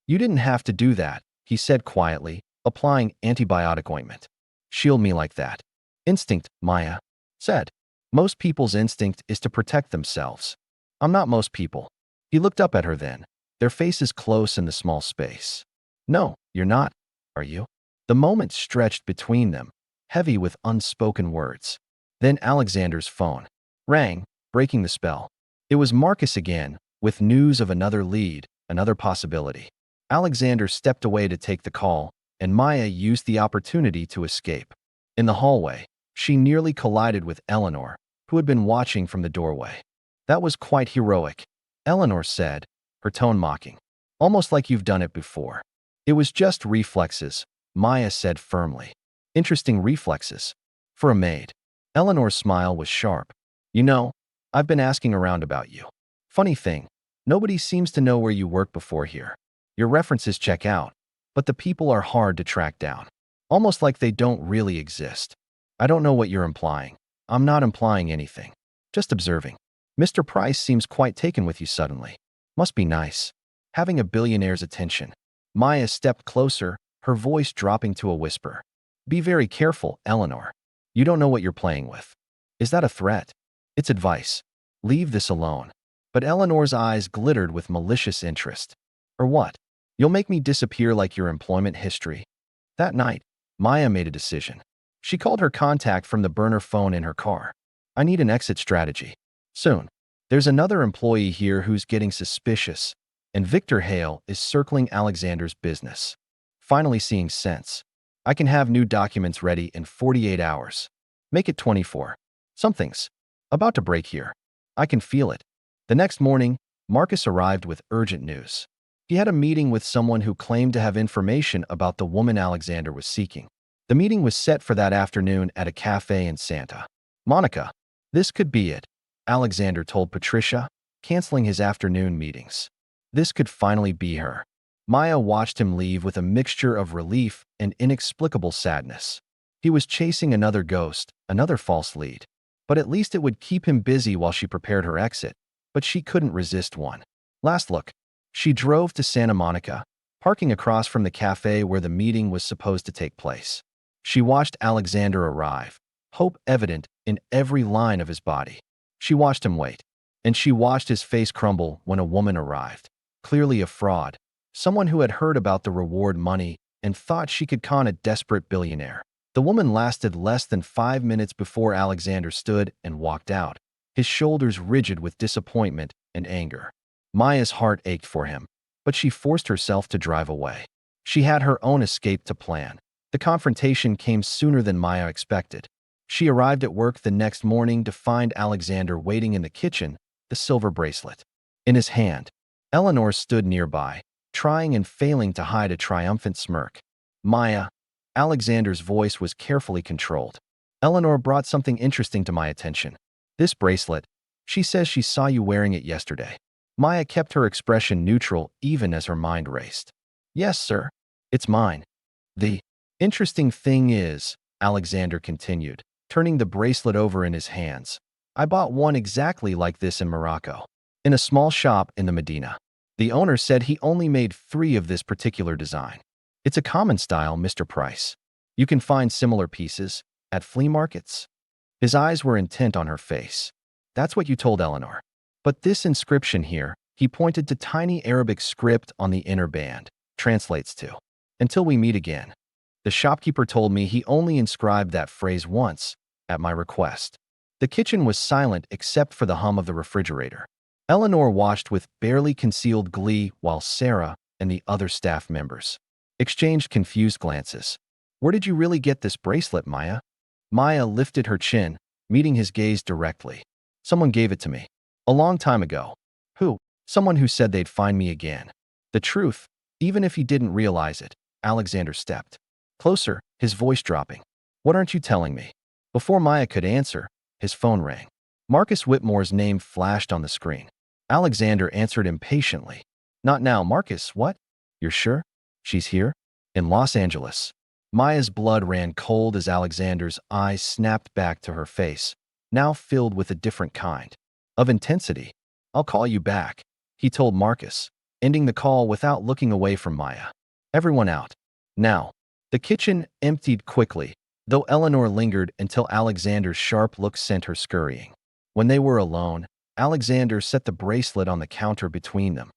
You didn't have to do that, he said quietly, applying antibiotic ointment. Shield me like that. Instinct, Maya said. Most people's instinct is to protect themselves. I'm not most people. He looked up at her then, their faces close in the small space. No, you're not, are you? The moment stretched between them, heavy with unspoken words. Then Alexander's phone rang, breaking the spell. It was Marcus again, with news of another lead, another possibility. Alexander stepped away to take the call, and Maya used the opportunity to escape. In the hallway, she nearly collided with Eleanor, who had been watching from the doorway. That was quite heroic, Eleanor said, her tone mocking. Almost like you've done it before. It was just reflexes, Maya said firmly. Interesting reflexes. For a maid. Eleanor's smile was sharp. You know, I've been asking around about you. Funny thing, nobody seems to know where you worked before here. Your references check out, but the people are hard to track down. Almost like they don't really exist. I don't know what you're implying. I'm not implying anything. Just observing. Mr. Price seems quite taken with you suddenly. Must be nice. Having a billionaire's attention. Maya stepped closer, her voice dropping to a whisper. Be very careful, Eleanor. You don't know what you're playing with. Is that a threat? It's advice. Leave this alone. But Eleanor's eyes glittered with malicious interest. Or what? You'll make me disappear like your employment history. That night, Maya made a decision. She called her contact from the burner phone in her car. I need an exit strategy. Soon. There's another employee here who's getting suspicious, and Victor Hale is circling Alexander's business. Finally seeing sense. I can have new documents ready in 48 hours. Make it 24. Something's about to break here. I can feel it. The next morning, Marcus arrived with urgent news. He had a meeting with someone who claimed to have information about the woman Alexander was seeking. The meeting was set for that afternoon at a cafe in Santa Monica. This could be it. Alexander told Patricia, canceling his afternoon meetings. This could finally be her. Maya watched him leave with a mixture of relief and inexplicable sadness. He was chasing another ghost, another false lead. But at least it would keep him busy while she prepared her exit. But she couldn't resist one. Last look. She drove to Santa Monica, parking across from the cafe where the meeting was supposed to take place. She watched Alexander arrive, hope evident in every line of his body. She watched him wait, and she watched his face crumble when a woman arrived, clearly a fraud, someone who had heard about the reward money and thought she could con a desperate billionaire. The woman lasted less than 5 minutes before Alexander stood and walked out, his shoulders rigid with disappointment and anger. Maya's heart ached for him, but she forced herself to drive away. She had her own escape to plan. The confrontation came sooner than Maya expected. She arrived at work the next morning to find Alexander waiting in the kitchen, the silver bracelet in his hand. Eleanor stood nearby, trying and failing to hide a triumphant smirk. Maya, Alexander's voice was carefully controlled. Eleanor brought something interesting to my attention. This bracelet. She says she saw you wearing it yesterday. Maya kept her expression neutral even as her mind raced. Yes, sir. It's mine. The interesting thing is, Alexander continued, turning the bracelet over in his hands. I bought one exactly like this in Morocco, in a small shop in the Medina. The owner said he only made 3 of this particular design. It's a common style, Mr. Price. You can find similar pieces at flea markets. His eyes were intent on her face. That's what you told Eleanor. But this inscription here, he pointed to tiny Arabic script on the inner band, translates to, until we meet again. The shopkeeper told me he only inscribed that phrase once, at my request. The kitchen was silent except for the hum of the refrigerator. Eleanor watched with barely concealed glee while Sarah and the other staff members exchanged confused glances. Where did you really get this bracelet, Maya? Maya lifted her chin, meeting his gaze directly. Someone gave it to me. A long time ago. Who? Someone who said they'd find me again. The truth, even if he didn't realize it. Alexander stepped closer, his voice dropping. What aren't you telling me? Before Maya could answer, his phone rang. Marcus Whitmore's name flashed on the screen. Alexander answered impatiently. Not now, Marcus, what? You're sure? She's here? In Los Angeles. Maya's blood ran cold as Alexander's eyes snapped back to her face, now filled with a different kind of intensity. I'll call you back, he told Marcus, ending the call without looking away from Maya. Everyone out. Now. The kitchen emptied quickly, though Eleanor lingered until Alexander's sharp look sent her scurrying. When they were alone, Alexander set the bracelet on the counter between them.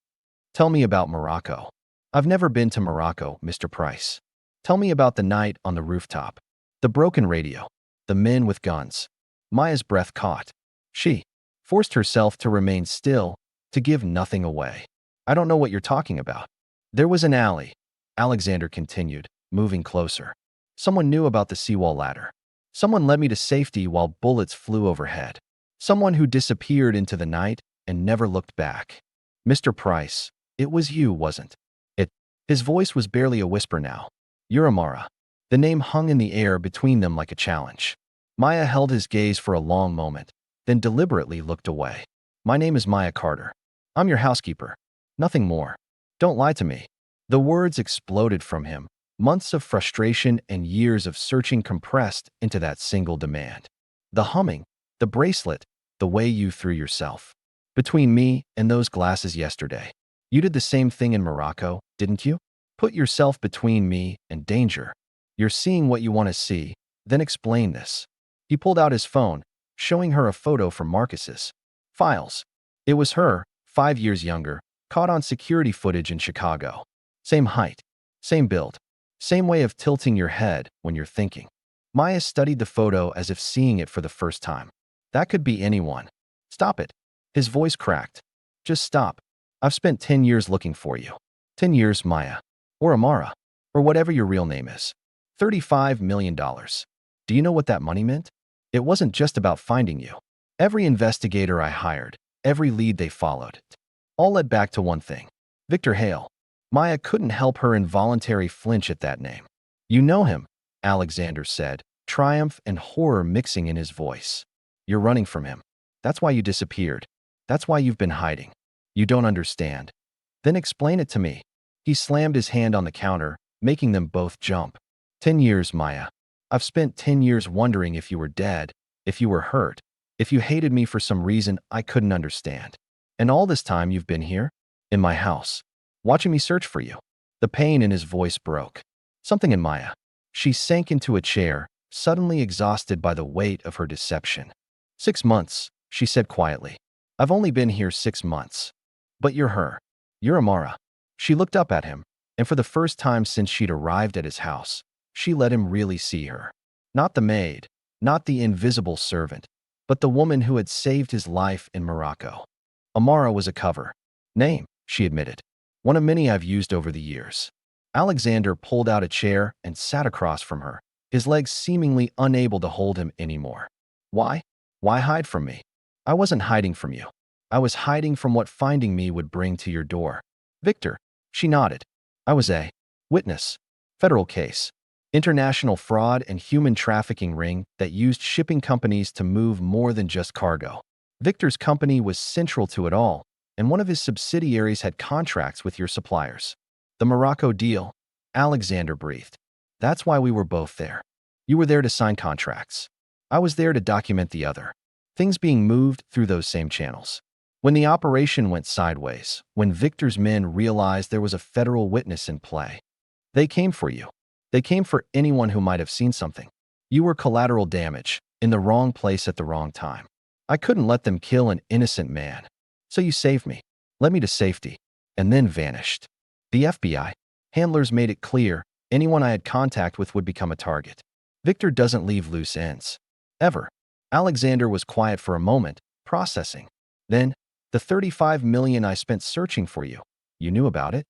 Tell me about Morocco. I've never been to Morocco, Mr. Price. Tell me about the night on the rooftop. The broken radio. The men with guns. Maya's breath caught. She forced herself to remain still, to give nothing away. I don't know what you're talking about. There was an alley, Alexander continued, moving closer. Someone knew about the seawall ladder. Someone led me to safety while bullets flew overhead. Someone who disappeared into the night and never looked back. Mr. Price, it was you, wasn't it? His voice was barely a whisper now. You're Amara. The name hung in the air between them like a challenge. Maya held his gaze for a long moment, then deliberately looked away. My name is Maya Carter. I'm your housekeeper. Nothing more. Don't lie to me. The words exploded from him, months of frustration and years of searching compressed into that single demand. The humming, the bracelet, the way you threw yourself between me and those glasses yesterday. You did the same thing in Morocco, didn't you? Put yourself between me and danger. You're seeing what you want to see, then explain this. He pulled out his phone, showing her a photo from Marcus's files. It was her, 5 years younger, caught on security footage in Chicago. Same height, same build, same way of tilting your head when you're thinking. Maya studied the photo as if seeing it for the first time. That could be anyone. Stop it. His voice cracked. Just stop. I've spent 10 years looking for you. 10 years, Maya. Or Amara. Or whatever your real name is. $35 million. Do you know what that money meant? It wasn't just about finding you. Every investigator I hired, every lead they followed, all led back to one thing. Victor Hale. Maya couldn't help her involuntary flinch at that name. You know him, Alexander said, triumph and horror mixing in his voice. You're running from him. That's why you disappeared. That's why you've been hiding. You don't understand. Then explain it to me. He slammed his hand on the counter, making them both jump. 10 years, Maya. I've spent 10 years wondering if you were dead, if you were hurt, if you hated me for some reason I couldn't understand. And all this time you've been here, in my house, watching me search for you. The pain in his voice broke. Something in Maya. She sank into a chair, suddenly exhausted by the weight of her deception. 6 months, she said quietly. I've only been here 6 months. But you're her. You're Amara. She looked up at him, and for the first time since she'd arrived at his house, she let him really see her. Not the maid, not the invisible servant, but the woman who had saved his life in Morocco. Amara was a cover name, she admitted. One of many I've used over the years. Alexander pulled out a chair and sat across from her, his legs seemingly unable to hold him anymore. Why? Why hide from me? I wasn't hiding from you. I was hiding from what finding me would bring to your door. Victor, she nodded. I was a witness. Federal case. International fraud and human trafficking ring that used shipping companies to move more than just cargo. Victor's company was central to it all, and one of his subsidiaries had contracts with your suppliers. The Morocco deal, Alexander breathed. That's why we were both there. You were there to sign contracts. I was there to document the other. Things being moved through those same channels. When the operation went sideways, when Victor's men realized there was a federal witness in play, they came for you. They came for anyone who might have seen something. You were collateral damage, in the wrong place at the wrong time. I couldn't let them kill an innocent man. So you saved me, led me to safety, and then vanished. The FBI handlers made it clear anyone I had contact with would become a target. Victor doesn't leave loose ends. Ever. Alexander was quiet for a moment, processing. Then, the $35 million I spent searching for you. You knew about it?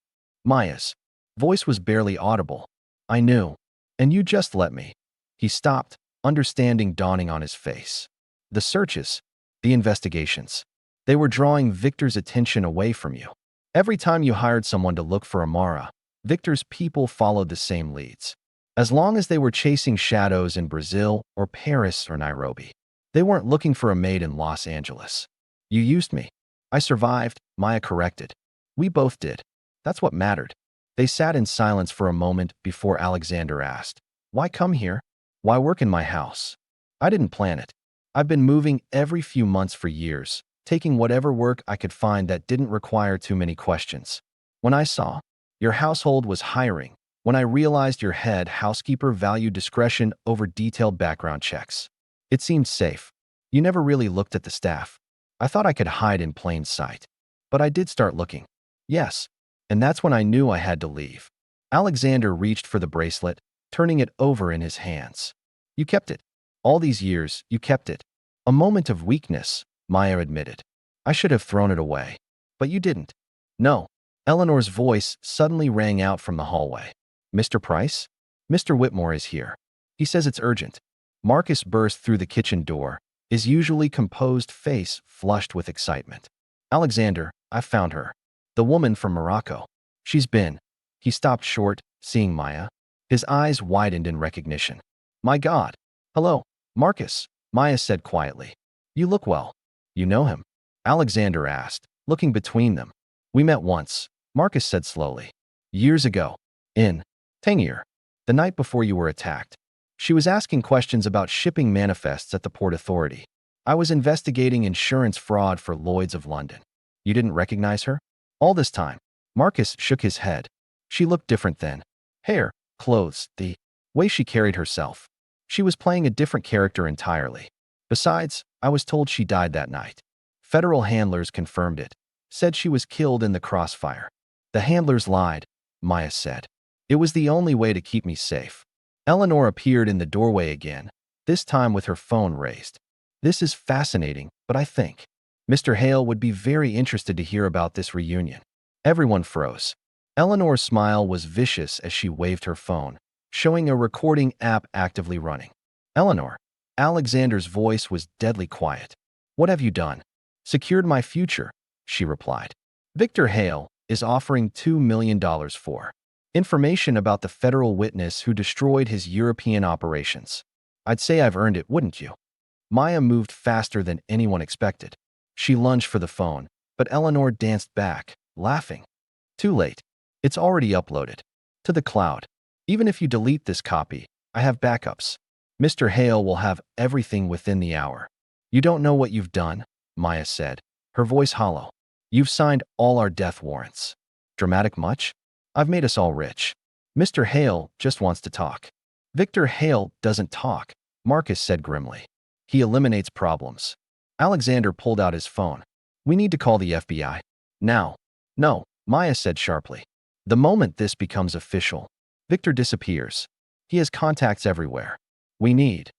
Maya's voice was barely audible. I knew. And you just let me. He stopped, understanding dawning on his face. The searches, the investigations, they were drawing Victor's attention away from you. Every time you hired someone to look for Amara, Victor's people followed the same leads. As long as they were chasing shadows in Brazil or Paris or Nairobi, they weren't looking for a maid in Los Angeles. You used me. I survived, Maya corrected. We both did. That's what mattered. They sat in silence for a moment before Alexander asked, why come here? Why work in my house? I didn't plan it. I've been moving every few months for years, taking whatever work I could find that didn't require too many questions. When I saw your household was hiring, when I realized your head housekeeper valued discretion over detailed background checks, it seemed safe. You never really looked at the staff. I thought I could hide in plain sight. But I did start looking. Yes. And that's when I knew I had to leave. Alexander reached for the bracelet, turning it over in his hands. You kept it. All these years, you kept it. A moment of weakness, Maya admitted. I should have thrown it away. But you didn't. No. Eleanor's voice suddenly rang out from the hallway. Mr. Price? Mr. Whitmore is here. He says it's urgent. Marcus burst through the kitchen door, his usually composed face flushed with excitement. Alexander, I found her. The woman from Morocco. She's been. He stopped short, seeing Maya. His eyes widened in recognition. My God. Hello, Marcus, Maya said quietly. You look well. You know him? Alexander asked, looking between them. We met once, Marcus said slowly. Years ago. In Tangier. The night before you were attacked. She was asking questions about shipping manifests at the Port Authority. I was investigating insurance fraud for Lloyd's of London. You didn't recognize her? All this time, Marcus shook his head. She looked different then. Hair, clothes, the way she carried herself. She was playing a different character entirely. Besides, I was told she died that night. Federal handlers confirmed it, said she was killed in the crossfire. The handlers lied, Maya said. It was the only way to keep me safe. Eleanor appeared in the doorway again, this time with her phone raised. This is fascinating, but I think Mr. Hale would be very interested to hear about this reunion. Everyone froze. Eleanor's smile was vicious as she waved her phone, showing a recording app actively running. Eleanor. Alexander's voice was deadly quiet. What have you done? Secured my future, she replied. Victor Hale is offering $2 million for information about the federal witness who destroyed his European operations. I'd say I've earned it, wouldn't you? Maya moved faster than anyone expected. She lunged for the phone, but Eleanor danced back, laughing. Too late. It's already uploaded. To the cloud. Even if you delete this copy, I have backups. Mr. Hale will have everything within the hour. You don't know what you've done, Maya said, her voice hollow. You've signed all our death warrants. Dramatic much? I've made us all rich. Mr. Hale just wants to talk. Victor Hale doesn't talk, Marcus said grimly. He eliminates problems. Alexander pulled out his phone. We need to call the FBI. Now. No, Maya said sharply. The moment this becomes official, Victor disappears. He has contacts everywhere. We need.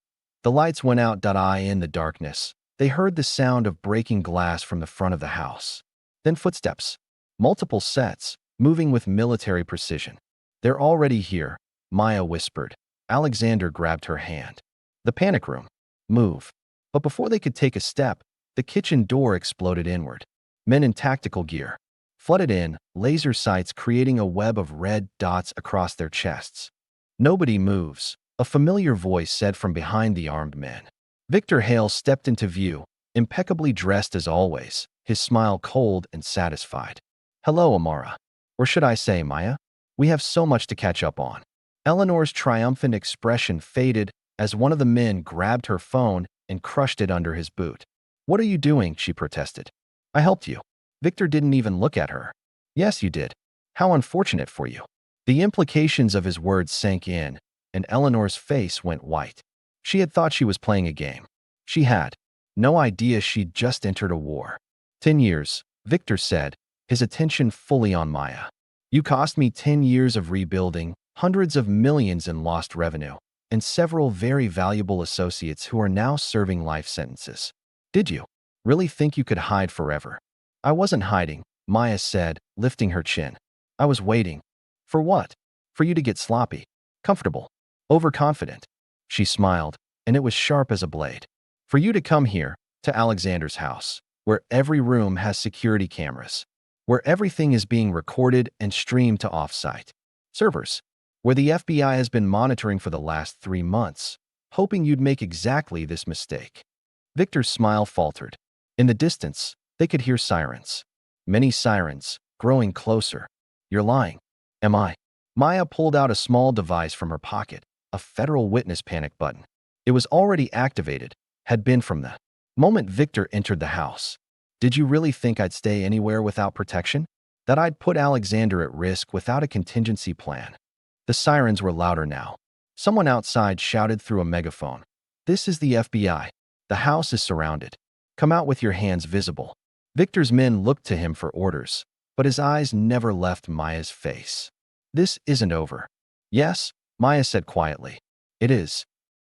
The lights went out. In the darkness, they heard the sound of breaking glass from the front of the house. Then footsteps. Multiple sets, moving with military precision. They're already here, Maya whispered. Alexander grabbed her hand. The panic room. Move. But before they could take a step, the kitchen door exploded inward. Men in tactical gear flooded in, laser sights creating a web of red dots across their chests. Nobody moves, a familiar voice said from behind the armed men. Victor Hale stepped into view, impeccably dressed as always, his smile cold and satisfied. Hello, Amara. Or should I say, Maya? We have so much to catch up on. Eleanor's triumphant expression faded as one of the men grabbed her phone and crushed it under his boot. What are you doing? She protested. I helped you. Victor didn't even look at her. Yes, you did. How unfortunate for you. The implications of his words sank in, and Eleanor's face went white. She had thought she was playing a game. She had no idea she'd just entered a war. 10 years, Victor said, his attention fully on Maya. You cost me 10 years of rebuilding, hundreds of millions in lost revenue, and several very valuable associates who are now serving life sentences. Did you really think you could hide forever? I wasn't hiding, Maya said, lifting her chin. I was waiting. For what? For you to get sloppy, comfortable, overconfident. She smiled, and it was sharp as a blade. For you to come here, to Alexander's house, where every room has security cameras, where everything is being recorded and streamed to off-site servers, where the FBI has been monitoring for the last 3 months, hoping you'd make exactly this mistake. Victor's smile faltered. In the distance, they could hear sirens. Many sirens, growing closer. You're lying. Am I? Maya pulled out a small device from her pocket, a federal witness panic button. It was already activated, had been from the moment Victor entered the house. Did you really think I'd stay anywhere without protection? That I'd put Alexander at risk without a contingency plan? The sirens were louder now. Someone outside shouted through a megaphone. This is the FBI. The house is surrounded. Come out with your hands visible. Victor's men looked to him for orders, but his eyes never left Maya's face. This isn't over. Yes, Maya said quietly. It is.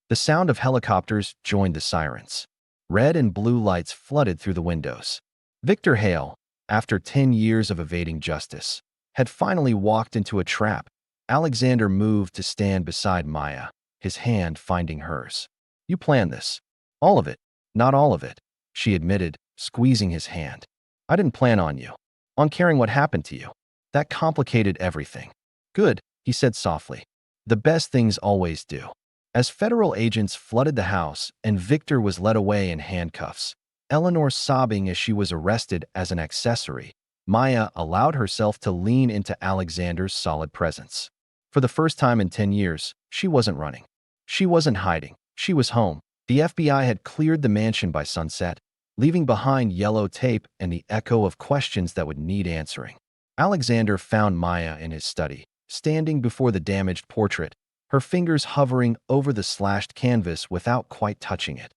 The sound of helicopters joined the sirens. Red and blue lights flooded through the windows. Victor Hale, after 10 years of evading justice, had finally walked into a trap. Alexander moved to stand beside Maya, his hand finding hers. You planned this. All of it. Not all of it, she admitted, squeezing his hand. I didn't plan on you. On caring what happened to you. That complicated everything. Good, he said softly. The best things always do. As federal agents flooded the house and Victor was led away in handcuffs, Eleanor sobbing as she was arrested as an accessory, Maya allowed herself to lean into Alexander's solid presence. For the first time in 10 years, she wasn't running. She wasn't hiding. She was home. The FBI had cleared the mansion by sunset, leaving behind yellow tape and the echo of questions that would need answering. Alexander found Maya in his study, standing before the damaged portrait, her fingers hovering over the slashed canvas without quite touching it.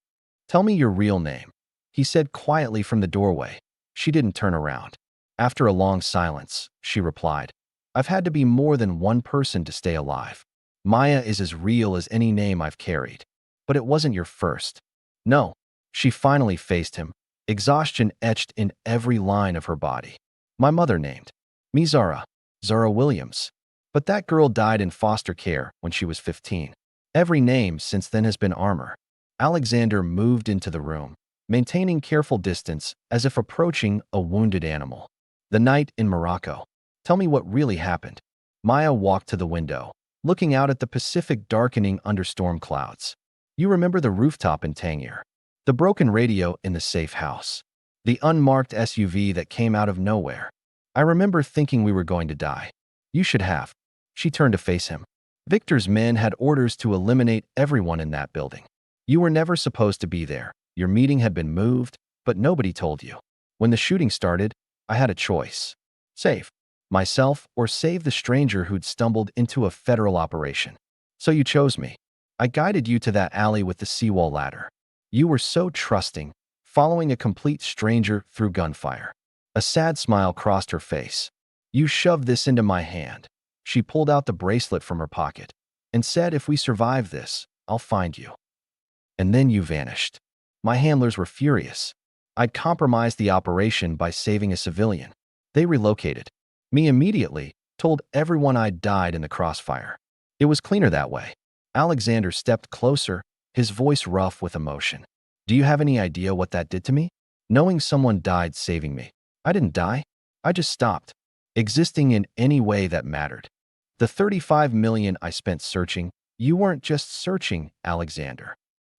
Tell me your real name, he said quietly from the doorway. She didn't turn around. After a long silence, she replied, I've had to be more than one person to stay alive. Maya is as real as any name I've carried. But it wasn't your first. No. She finally faced him, exhaustion etched in every line of her body. My mother named me Zara Williams. But that girl died in foster care when she was 15. Every name since then has been armor. Alexander moved into the room, maintaining careful distance as if approaching a wounded animal. The night in Morocco. Tell me what really happened. Maya walked to the window, looking out at the Pacific darkening under storm clouds. You remember the rooftop in Tangier. The broken radio in the safe house. The unmarked SUV that came out of nowhere. I remember thinking we were going to die. You should have. She turned to face him. Victor's men had orders to eliminate everyone in that building. You were never supposed to be there. Your meeting had been moved, but nobody told you. When the shooting started, I had a choice. Save myself or save the stranger who'd stumbled into a federal operation. So you chose me. I guided you to that alley with the seawall ladder. You were so trusting, following a complete stranger through gunfire. A sad smile crossed her face. You shoved this into my hand. She pulled out the bracelet from her pocket and said, if we survive this, I'll find you. And then you vanished. My handlers were furious. I'd compromised the operation by saving a civilian. They relocated me immediately, told everyone I'd died in the crossfire. It was cleaner that way. Alexander stepped closer, his voice rough with emotion. Do you have any idea what that did to me? Knowing someone died saving me. I didn't die. I just stopped existing in any way that mattered. The 35 million I spent searching, you weren't just searching, Alexander.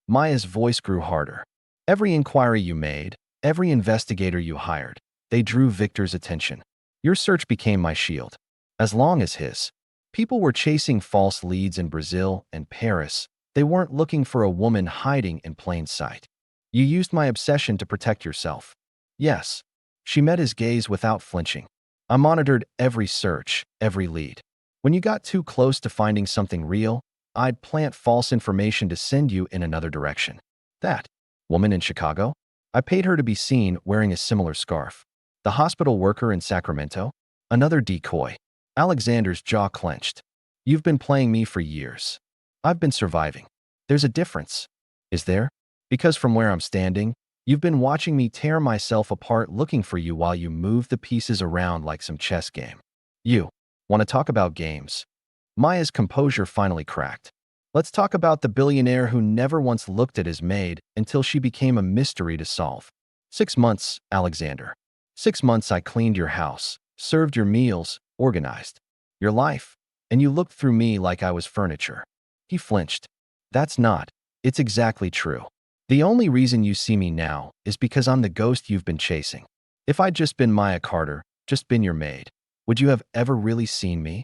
Maya's voice grew harder. Every inquiry you made, every investigator you hired, they drew Victor's attention. Your search became my shield. As long as his. People were chasing false leads in Brazil and Paris. They weren't looking for a woman hiding in plain sight. You used my obsession to protect yourself. Yes. She met his gaze without flinching. I monitored every search, every lead. When you got too close to finding something real, I'd plant false information to send you in another direction. That woman in Chicago? I paid her to be seen wearing a similar scarf. The hospital worker in Sacramento? Another decoy. Alexander's jaw clenched. You've been playing me for years. I've been surviving. There's a difference. Is there? Because from where I'm standing, you've been watching me tear myself apart looking for you while you move the pieces around like some chess game. You want to talk about games? Maya's composure finally cracked. Let's talk about the billionaire who never once looked at his maid until she became a mystery to solve. 6 months, Alexander. 6 months I cleaned your house, served your meals, organized your life, and you looked through me like I was furniture. He flinched. That's not. It's exactly true. The only reason you see me now is because I'm the ghost you've been chasing. If I'd just been Maya Carter, just been your maid, would you have ever really seen me?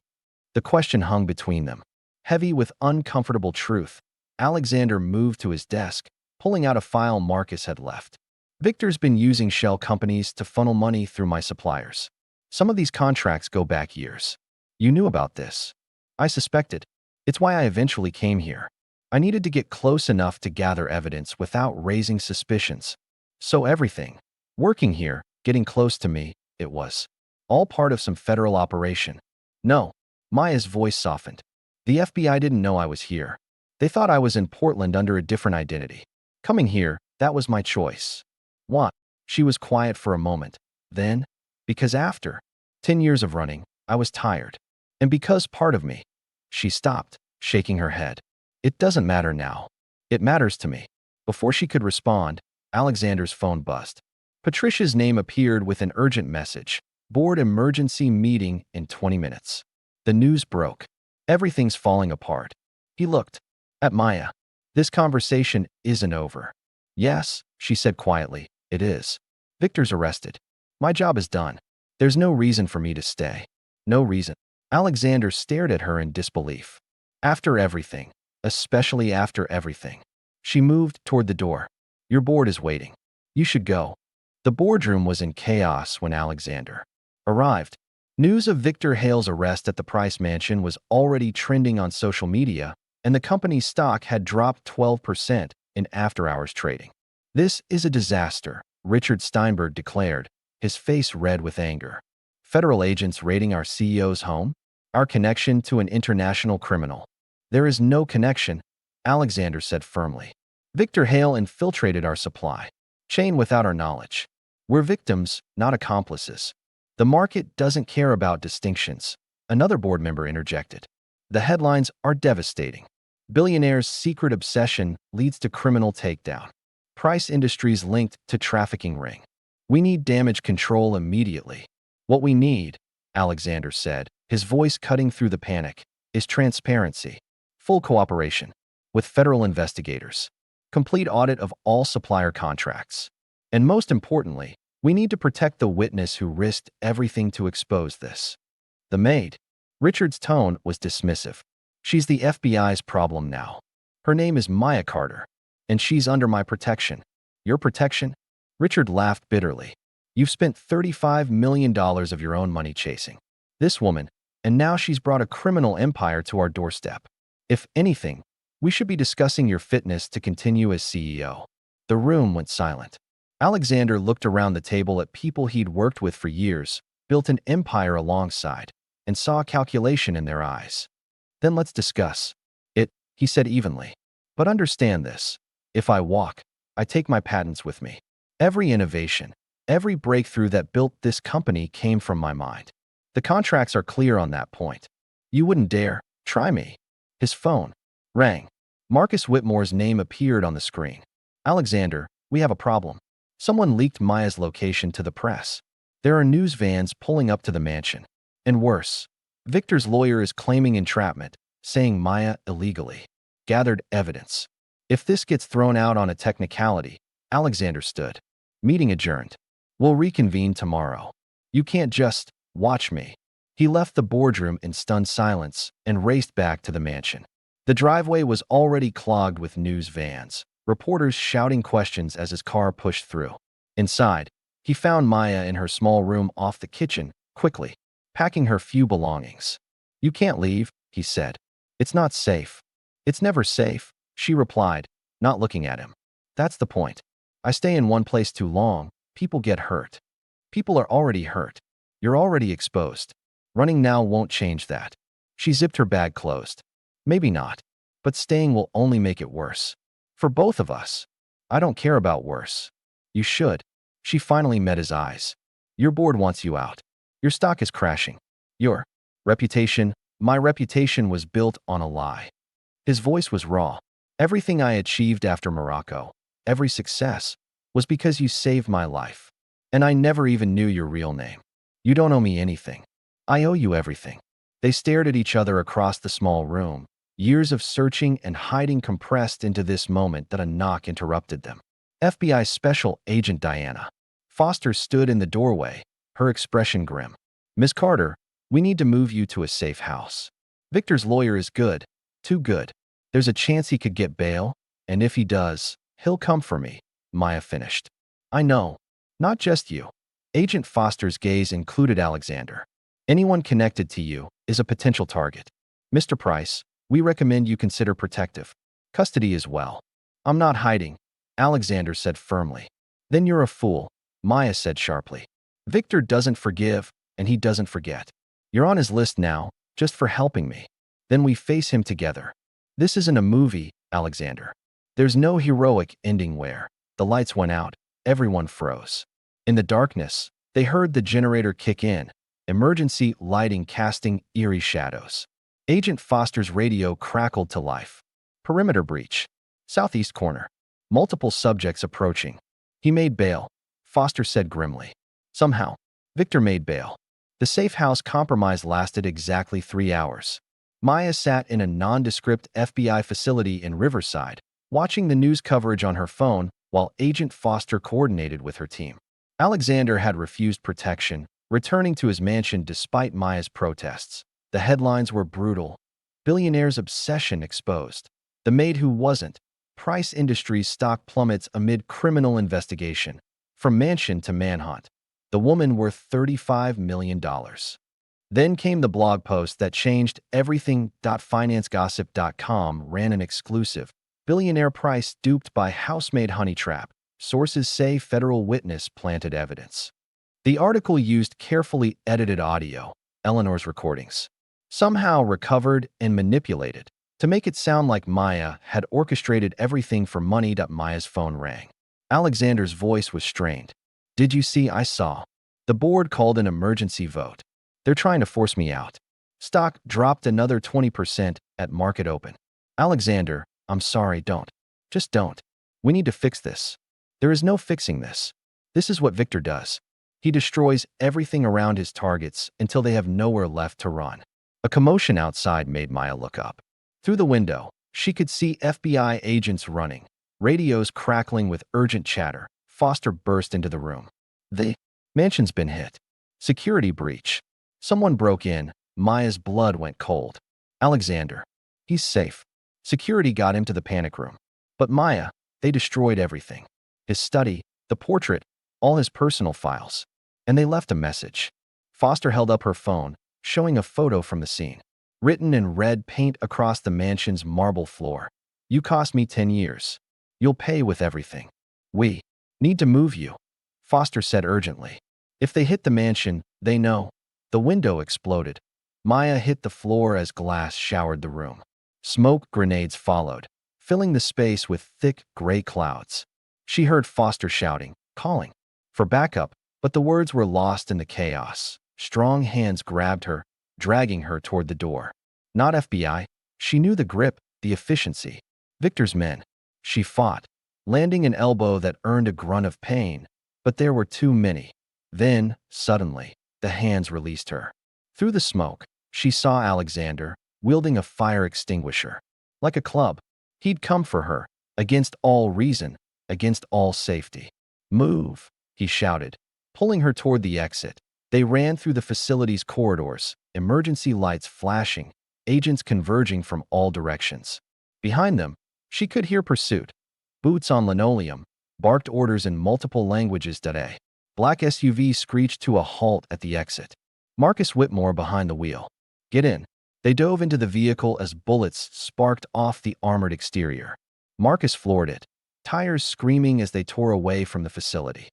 The question hung between them. Heavy with uncomfortable truth, Alexander moved to his desk, pulling out a file Marcus had left. Victor's been using shell companies to funnel money through my suppliers. Some of these contracts go back years. You knew about this. I suspected. It's why I eventually came here. I needed to get close enough to gather evidence without raising suspicions. So everything, working here, getting close to me, it was all part of some federal operation. No, Maya's voice softened. The FBI didn't know I was here. They thought I was in Portland under a different identity. Coming here, that was my choice. What? She was quiet for a moment. Then, because after 10 years of running, I was tired. And because part of me. She stopped, shaking her head. It doesn't matter now. It matters to me. Before she could respond, Alexander's phone buzzed. Patricia's name appeared with an urgent message. Board emergency meeting in 20 minutes. The news broke. Everything's falling apart. He looked at Maya. This conversation isn't over. Yes, she said quietly, it is. Victor's arrested. My job is done. There's no reason for me to stay. No reason. Alexander stared at her in disbelief. After everything, especially after everything. She moved toward the door. Your board is waiting. You should go. The boardroom was in chaos when Alexander arrived. News of Victor Hale's arrest at the Price Mansion was already trending on social media, and the company's stock had dropped 12% in after-hours trading. This is a disaster, Richard Steinberg declared, his face red with anger. Federal agents raiding our CEO's home? Our connection to an international criminal. There is no connection, Alexander said firmly. Victor Hale infiltrated our supply chain without our knowledge. We're victims, not accomplices. The market doesn't care about distinctions, another board member interjected. The headlines are devastating. Billionaire's secret obsession leads to criminal takedown. Price Industries linked to trafficking ring. We need damage control immediately. What we need, Alexander said, his voice cutting through the panic, is transparency. Full cooperation with federal investigators. complete audit of all supplier contracts. And most importantly, we need to protect the witness who risked everything to expose this. The maid. Richard's tone was dismissive. She's the FBI's problem now. Her name is Maya Carter, and she's under my protection. Your protection? Richard laughed bitterly. You've spent $35 million of your own money chasing this woman, and now she's brought a criminal empire to our doorstep. If anything, we should be discussing your fitness to continue as CEO. The room went silent. Alexander looked around the table at people he'd worked with for years, built an empire alongside, and saw calculation in their eyes. Then let's discuss it, he said evenly. But understand this. If I walk, I take my patents with me. Every innovation, every breakthrough that built this company came from my mind. The contracts are clear on that point. You wouldn't dare try me. His phone rang. Marcus Whitmore's name appeared on the screen. Alexander, we have a problem. Someone leaked Maya's location to the press. There are news vans pulling up to the mansion. And worse, Victor's lawyer is claiming entrapment, saying Maya illegally gathered evidence. If this gets thrown out on a technicality, Alexander stood. Meeting adjourned. We'll reconvene tomorrow. You can't just watch me. He left the boardroom in stunned silence and raced back to the mansion. The driveway was already clogged with news vans, reporters shouting questions as his car pushed through. Inside, he found Maya in her small room off the kitchen, quickly packing her few belongings. You can't leave, he said. It's not safe. It's never safe, she replied, not looking at him. That's the point. I stay in one place too long, people get hurt. People are already hurt. You're already exposed. Running now won't change that. She zipped her bag closed. Maybe not, but staying will only make it worse. For both of us. I don't care about worse. You should. She finally met his eyes. Your board wants you out. Your stock is crashing. Your reputation, my reputation was built on a lie. His voice was raw. Everything I achieved after Morocco, every success, was because you saved my life. And I never even knew your real name. You don't owe me anything. I owe you everything. They stared at each other across the small room, years of searching and hiding compressed into this moment that a knock interrupted them. FBI Special Agent Diana Foster stood in the doorway, her expression grim. Miss Carter, we need to move you to a safe house. Victor's lawyer is good, too good. There's a chance he could get bail, and if he does, he'll come for me, Maya finished. I know. Not just you. Agent Foster's gaze included Alexander. Anyone connected to you is a potential target. Mr. Price, we recommend you consider protective custody as well. I'm not hiding, Alexander said firmly. Then you're a fool, Maya said sharply. Victor doesn't forgive, and he doesn't forget. You're on his list now, just for helping me. Then we face him together. This isn't a movie, Alexander. There's no heroic ending where the lights went out, everyone froze. In the darkness, they heard the generator kick in, emergency lighting casting eerie shadows. Agent Foster's radio crackled to life. Perimeter breach. Southeast corner. Multiple subjects approaching. He made bail, Foster said grimly. Somehow, Victor made bail. The safe house compromise lasted exactly 3 hours. Maya sat in a nondescript FBI facility in Riverside, watching the news coverage on her phone while Agent Foster coordinated with her team. Alexander had refused protection, returning to his mansion despite Maya's protests. The headlines were brutal. Billionaire's obsession exposed. The maid who wasn't. Price Industries stock plummets amid criminal investigation. From mansion to manhunt. The woman worth $35 million. Then came the blog post that changed everything. FinanceGossip.com ran an exclusive. Billionaire Price duped by housemaid honey trap. Sources say federal witness planted evidence. The article used carefully edited audio, Eleanor's recordings, somehow recovered and manipulated, to make it sound like Maya had orchestrated everything for money. Maya's phone rang. Alexander's voice was strained. Did you see? I saw. The board called an emergency vote. They're trying to force me out. Stock dropped another 20% at market open. Alexander, I'm sorry, don't. Just don't. We need to fix this. There is no fixing this. This is what Victor does. He destroys everything around his targets until they have nowhere left to run. A commotion outside made Maya look up. Through the window, she could see FBI agents running, Radios crackling with urgent chatter, Foster burst into the room. The mansion's been hit. Security breach. Someone broke in. Maya's blood went cold. Alexander. He's safe. Security got him to the panic room. But Maya, they destroyed everything. His study, the portrait, all his personal files. And they left a message. Foster held up her phone, showing a photo from the scene. Written in red paint across the mansion's marble floor. You cost me 10 years. You'll pay with everything. We need to move you, Foster said urgently. If they hit the mansion, they know. The window exploded. Maya hit the floor as glass showered the room. Smoke grenades followed, filling the space with thick gray clouds. She heard Foster shouting, calling for backup, but the words were lost in the chaos. Strong hands grabbed her, dragging her toward the door. Not FBI. She knew the grip, the efficiency. Victor's men. She fought, landing an elbow that earned a grunt of pain, but there were too many. Then, suddenly, the hands released her. Through the smoke, she saw Alexander, wielding a fire extinguisher. Like a club, he'd come for her, against all reason, against all safety. Move, he shouted, pulling her toward the exit. They ran through the facility's corridors, emergency lights flashing, agents converging from all directions. Behind them, she could hear pursuit. Boots on linoleum, barked orders in multiple languages today. Black SUV screeched to a halt at the exit. Marcus Whitmore behind the wheel. Get in. They dove into the vehicle as bullets sparked off the armored exterior. Marcus floored it, tires screaming as they tore away from the facility.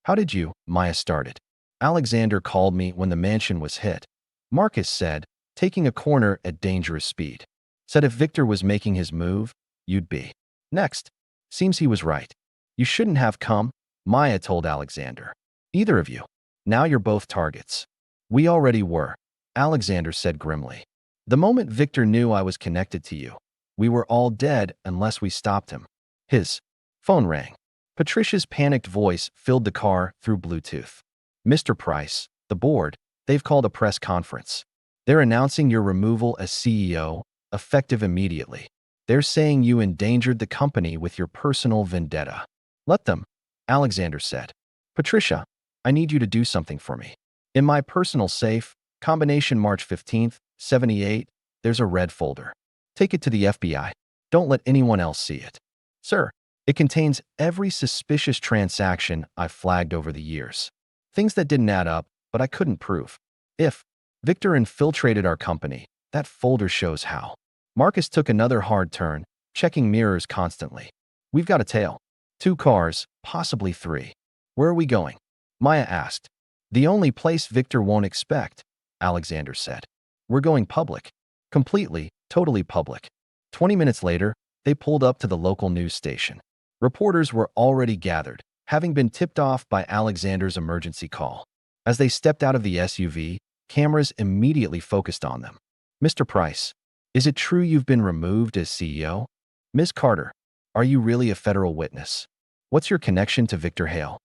How did you? Maya started. Alexander called me when the mansion was hit. Marcus said, taking a corner at dangerous speed. Said if Victor was making his move, you'd be next. Seems he was right. You shouldn't have come, Maya told Alexander. Either of you. Now you're both targets. We already were, Alexander said grimly. The moment Victor knew I was connected to you, we were all dead unless we stopped him. His phone rang. Patricia's panicked voice filled the car through Bluetooth. Mr. Price, the board, they've called a press conference. They're announcing your removal as CEO, effective immediately. They're saying you endangered the company with your personal vendetta. Let them, Alexander said. Patricia, I need you to do something for me. In my personal safe, combination March 15th, 78, there's a red folder. Take it to the FBI. Don't let anyone else see it. Sir, it contains every suspicious transaction I've flagged over the years. Things that didn't add up, but I couldn't prove. If Victor infiltrated our company, that folder shows how. Marcus took another hard turn, checking mirrors constantly. We've got a tail. 2 cars, possibly 3. Where are we going? Maya asked. The only place Victor won't expect, Alexander said. We're going public. Completely, totally public. 20 minutes later, they pulled up to the local news station. Reporters were already gathered, having been tipped off by Alexander's emergency call. As they stepped out of the SUV, cameras immediately focused on them. Mr. Price, is it true you've been removed as CEO? Ms. Carter, are you really a federal witness? What's your connection to Victor Hale?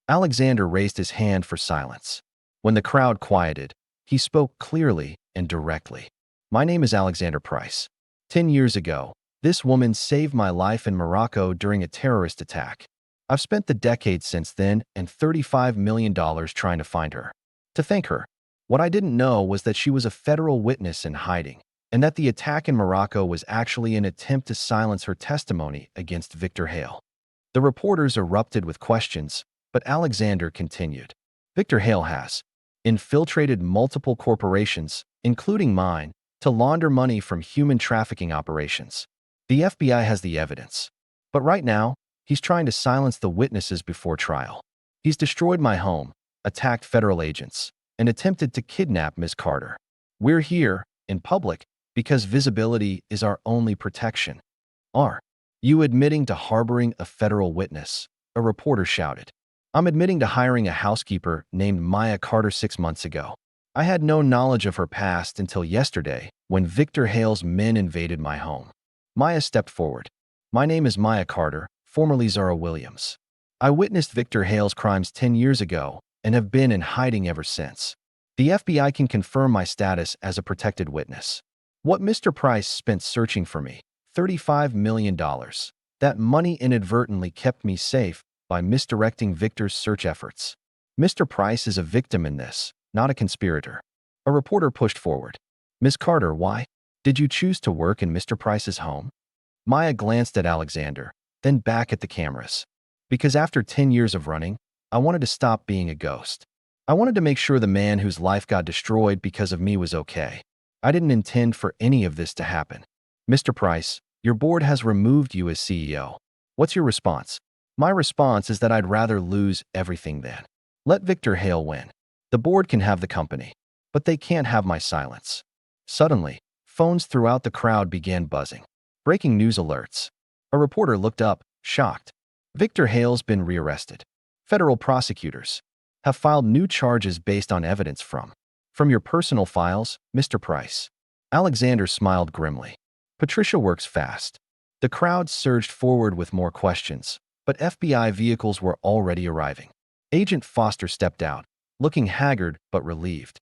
Alexander raised his hand for silence. When the crowd quieted, he spoke clearly and directly. My name is Alexander Price. 10 years ago, this woman saved my life in Morocco during a terrorist attack. I've spent the decade since then and $35 million trying to find her. To thank her. What I didn't know was that she was a federal witness in hiding, and that the attack in Morocco was actually an attempt to silence her testimony against Victor Hale. The reporters erupted with questions, but Alexander continued. Victor Hale has infiltrated multiple corporations, including mine, to launder money from human trafficking operations. The FBI has the evidence. But right now, he's trying to silence the witnesses before trial. He's destroyed my home, attacked federal agents, and attempted to kidnap Ms. Carter. We're here, in public, because visibility is our only protection. Are you admitting to harboring a federal witness? A reporter shouted. I'm admitting to hiring a housekeeper named Maya Carter 6 months ago. I had no knowledge of her past until yesterday when Victor Hale's men invaded my home. Maya stepped forward. My name is Maya Carter, formerly Zara Williams. I witnessed Victor Hale's crimes 10 years ago and have been in hiding ever since. The FBI can confirm my status as a protected witness. What Mr. Price spent searching for me, $35 million. That money inadvertently kept me safe by misdirecting Victor's search efforts. Mr. Price is a victim in this, not a conspirator. A reporter pushed forward. Miss Carter, why did you choose to work in Mr. Price's home? Maya glanced at Alexander, then back at the cameras. Because after 10 years of running, I wanted to stop being a ghost. I wanted to make sure the man whose life got destroyed because of me was okay. I didn't intend for any of this to happen. Mr. Price, your board has removed you as CEO. What's your response? My response is that I'd rather lose everything than let Victor Hale win. The board can have the company, but they can't have my silence. Suddenly, phones throughout the crowd began buzzing. Breaking news alerts. A reporter looked up, shocked. Victor Hale's been rearrested. Federal prosecutors have filed new charges based on evidence from your personal files, Mr. Price. Alexander smiled grimly. Patricia works fast. The crowd surged forward with more questions, but FBI vehicles were already arriving. Agent Foster stepped out, looking haggard but relieved.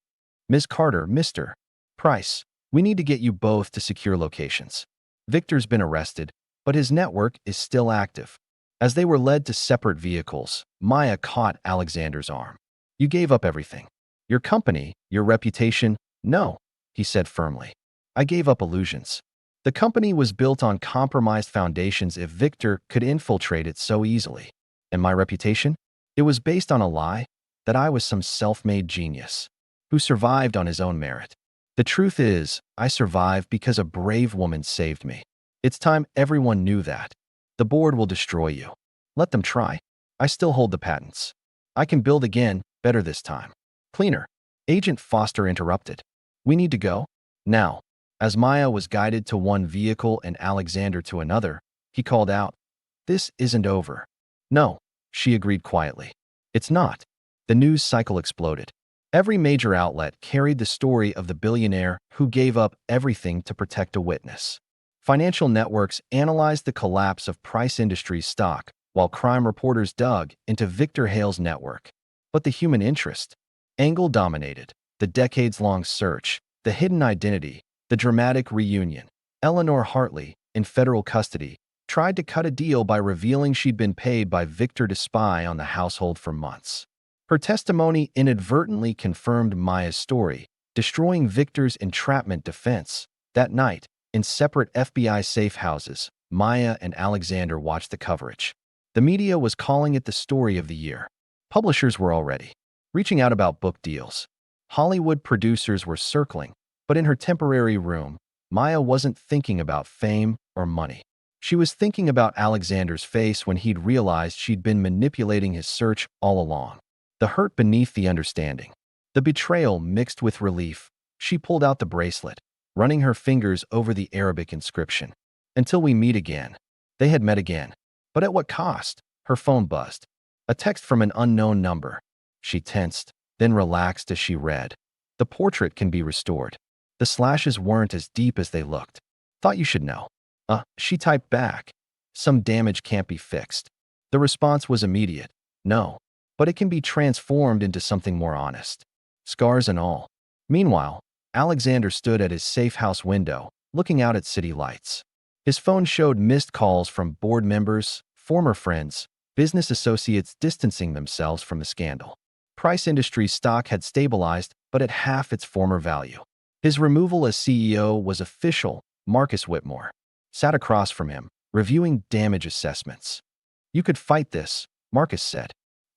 Ms. Carter, Mr. Price, we need to get you both to secure locations. Victor's been arrested, but his network is still active. As they were led to separate vehicles, Maya caught Alexander's arm. You gave up everything. Your company, your reputation? No, he said firmly. I gave up illusions. The company was built on compromised foundations if Victor could infiltrate it so easily. And my reputation? It was based on a lie that I was some self-made genius who survived on his own merit. The truth is, I survived because a brave woman saved me. It's time everyone knew that. The board will destroy you. Let them try. I still hold the patents. I can build again, better this time. Cleaner. Agent Foster interrupted. We need to go? Now. As Maya was guided to one vehicle and Alexander to another, he called out, This isn't over. No, she agreed quietly. It's not. The news cycle exploded. Every major outlet carried the story of the billionaire who gave up everything to protect a witness. Financial networks analyzed the collapse of Price Industries stock, while crime reporters dug into Victor Hale's network. But the human interest angle dominated. The decades-long search, the hidden identity, the dramatic reunion. Eleanor Hartley, in federal custody, tried to cut a deal by revealing she'd been paid by Victor to spy on the household for months. Her testimony inadvertently confirmed Maya's story, destroying Victor's entrapment defense. That night, in separate FBI safe houses, Maya and Alexander watched the coverage. The media was calling it the story of the year. Publishers were already reaching out about book deals. Hollywood producers were circling, but in her temporary room, Maya wasn't thinking about fame or money. She was thinking about Alexander's face when he'd realized she'd been manipulating his search all along. The hurt beneath the understanding. The betrayal mixed with relief. She pulled out the bracelet, running her fingers over the Arabic inscription. Until we meet again. They had met again. But at what cost? Her phone buzzed. A text from an unknown number. She tensed, then relaxed as she read. The portrait can be restored. The slashes weren't as deep as they looked. Thought you should know. She typed back. Some damage can't be fixed. The response was immediate. No. But it can be transformed into something more honest. Scars and all. Meanwhile, Alexander stood at his safe house window, looking out at city lights. His phone showed missed calls from board members, former friends, business associates distancing themselves from the scandal. Price Industries stock had stabilized, but at half its former value. His removal as CEO was official. Marcus Whitmore sat across from him, reviewing damage assessments. You could fight this, Marcus said.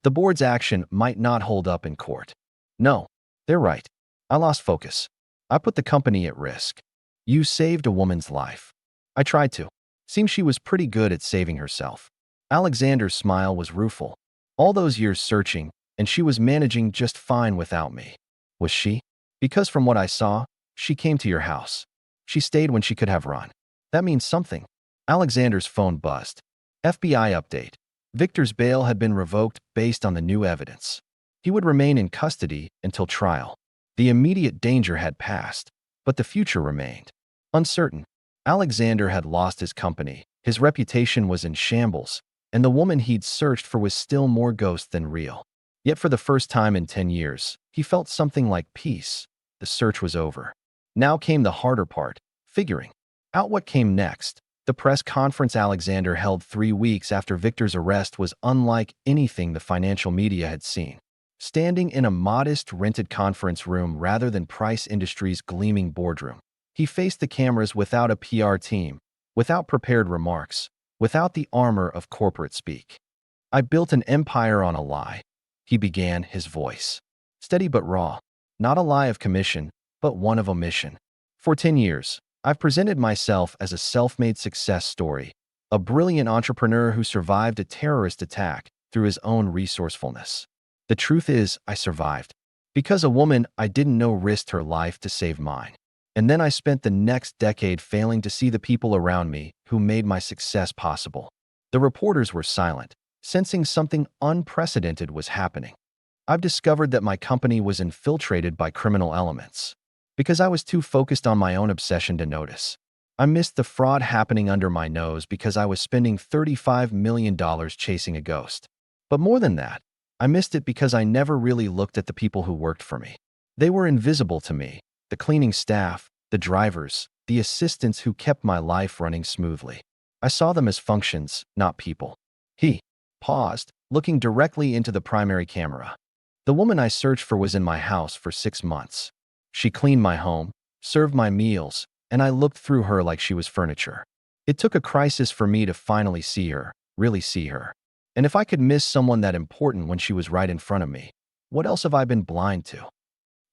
The board's action might not hold up in court. No, they're right. I lost focus. I put the company at risk. You saved a woman's life. I tried to. Seems she was pretty good at saving herself. Alexander's smile was rueful. All those years searching, and she was managing just fine without me. Was she? Because from what I saw, she came to your house. She stayed when she could have run. That means something. Alexander's phone buzzed. FBI update. Victor's bail had been revoked based on the new evidence. He would remain in custody until trial. The immediate danger had passed, but the future remained uncertain. Alexander had lost his company, his reputation was in shambles, and the woman he'd searched for was still more ghost than real. Yet for the first time in 10 years, he felt something like peace. The search was over. Now came the harder part, figuring out what came next. The press conference Alexander held 3 weeks after Victor's arrest was unlike anything the financial media had seen. Standing in a modest, rented conference room rather than Price Industries' gleaming boardroom, he faced the cameras without a PR team, without prepared remarks, without the armor of corporate speak. "I built an empire on a lie," he began, his voice steady but raw. "Not a lie of commission, but one of omission. For 10 years, I've presented myself as a self-made success story, a brilliant entrepreneur who survived a terrorist attack through his own resourcefulness. The truth is, I survived because a woman I didn't know risked her life to save mine. And then I spent the next decade failing to see the people around me who made my success possible." The reporters were silent, sensing something unprecedented was happening. "I've discovered that my company was infiltrated by criminal elements because I was too focused on my own obsession to notice. I missed the fraud happening under my nose because I was spending $35 million chasing a ghost. But more than that, I missed it because I never really looked at the people who worked for me. They were invisible to me, the cleaning staff, the drivers, the assistants who kept my life running smoothly. I saw them as functions, not people." He paused, looking directly into the primary camera. "The woman I searched for was in my house for 6 months. She cleaned my home, served my meals, and I looked through her like she was furniture. It took a crisis for me to finally see her, really see her. And if I could miss someone that important when she was right in front of me, what else have I been blind to?"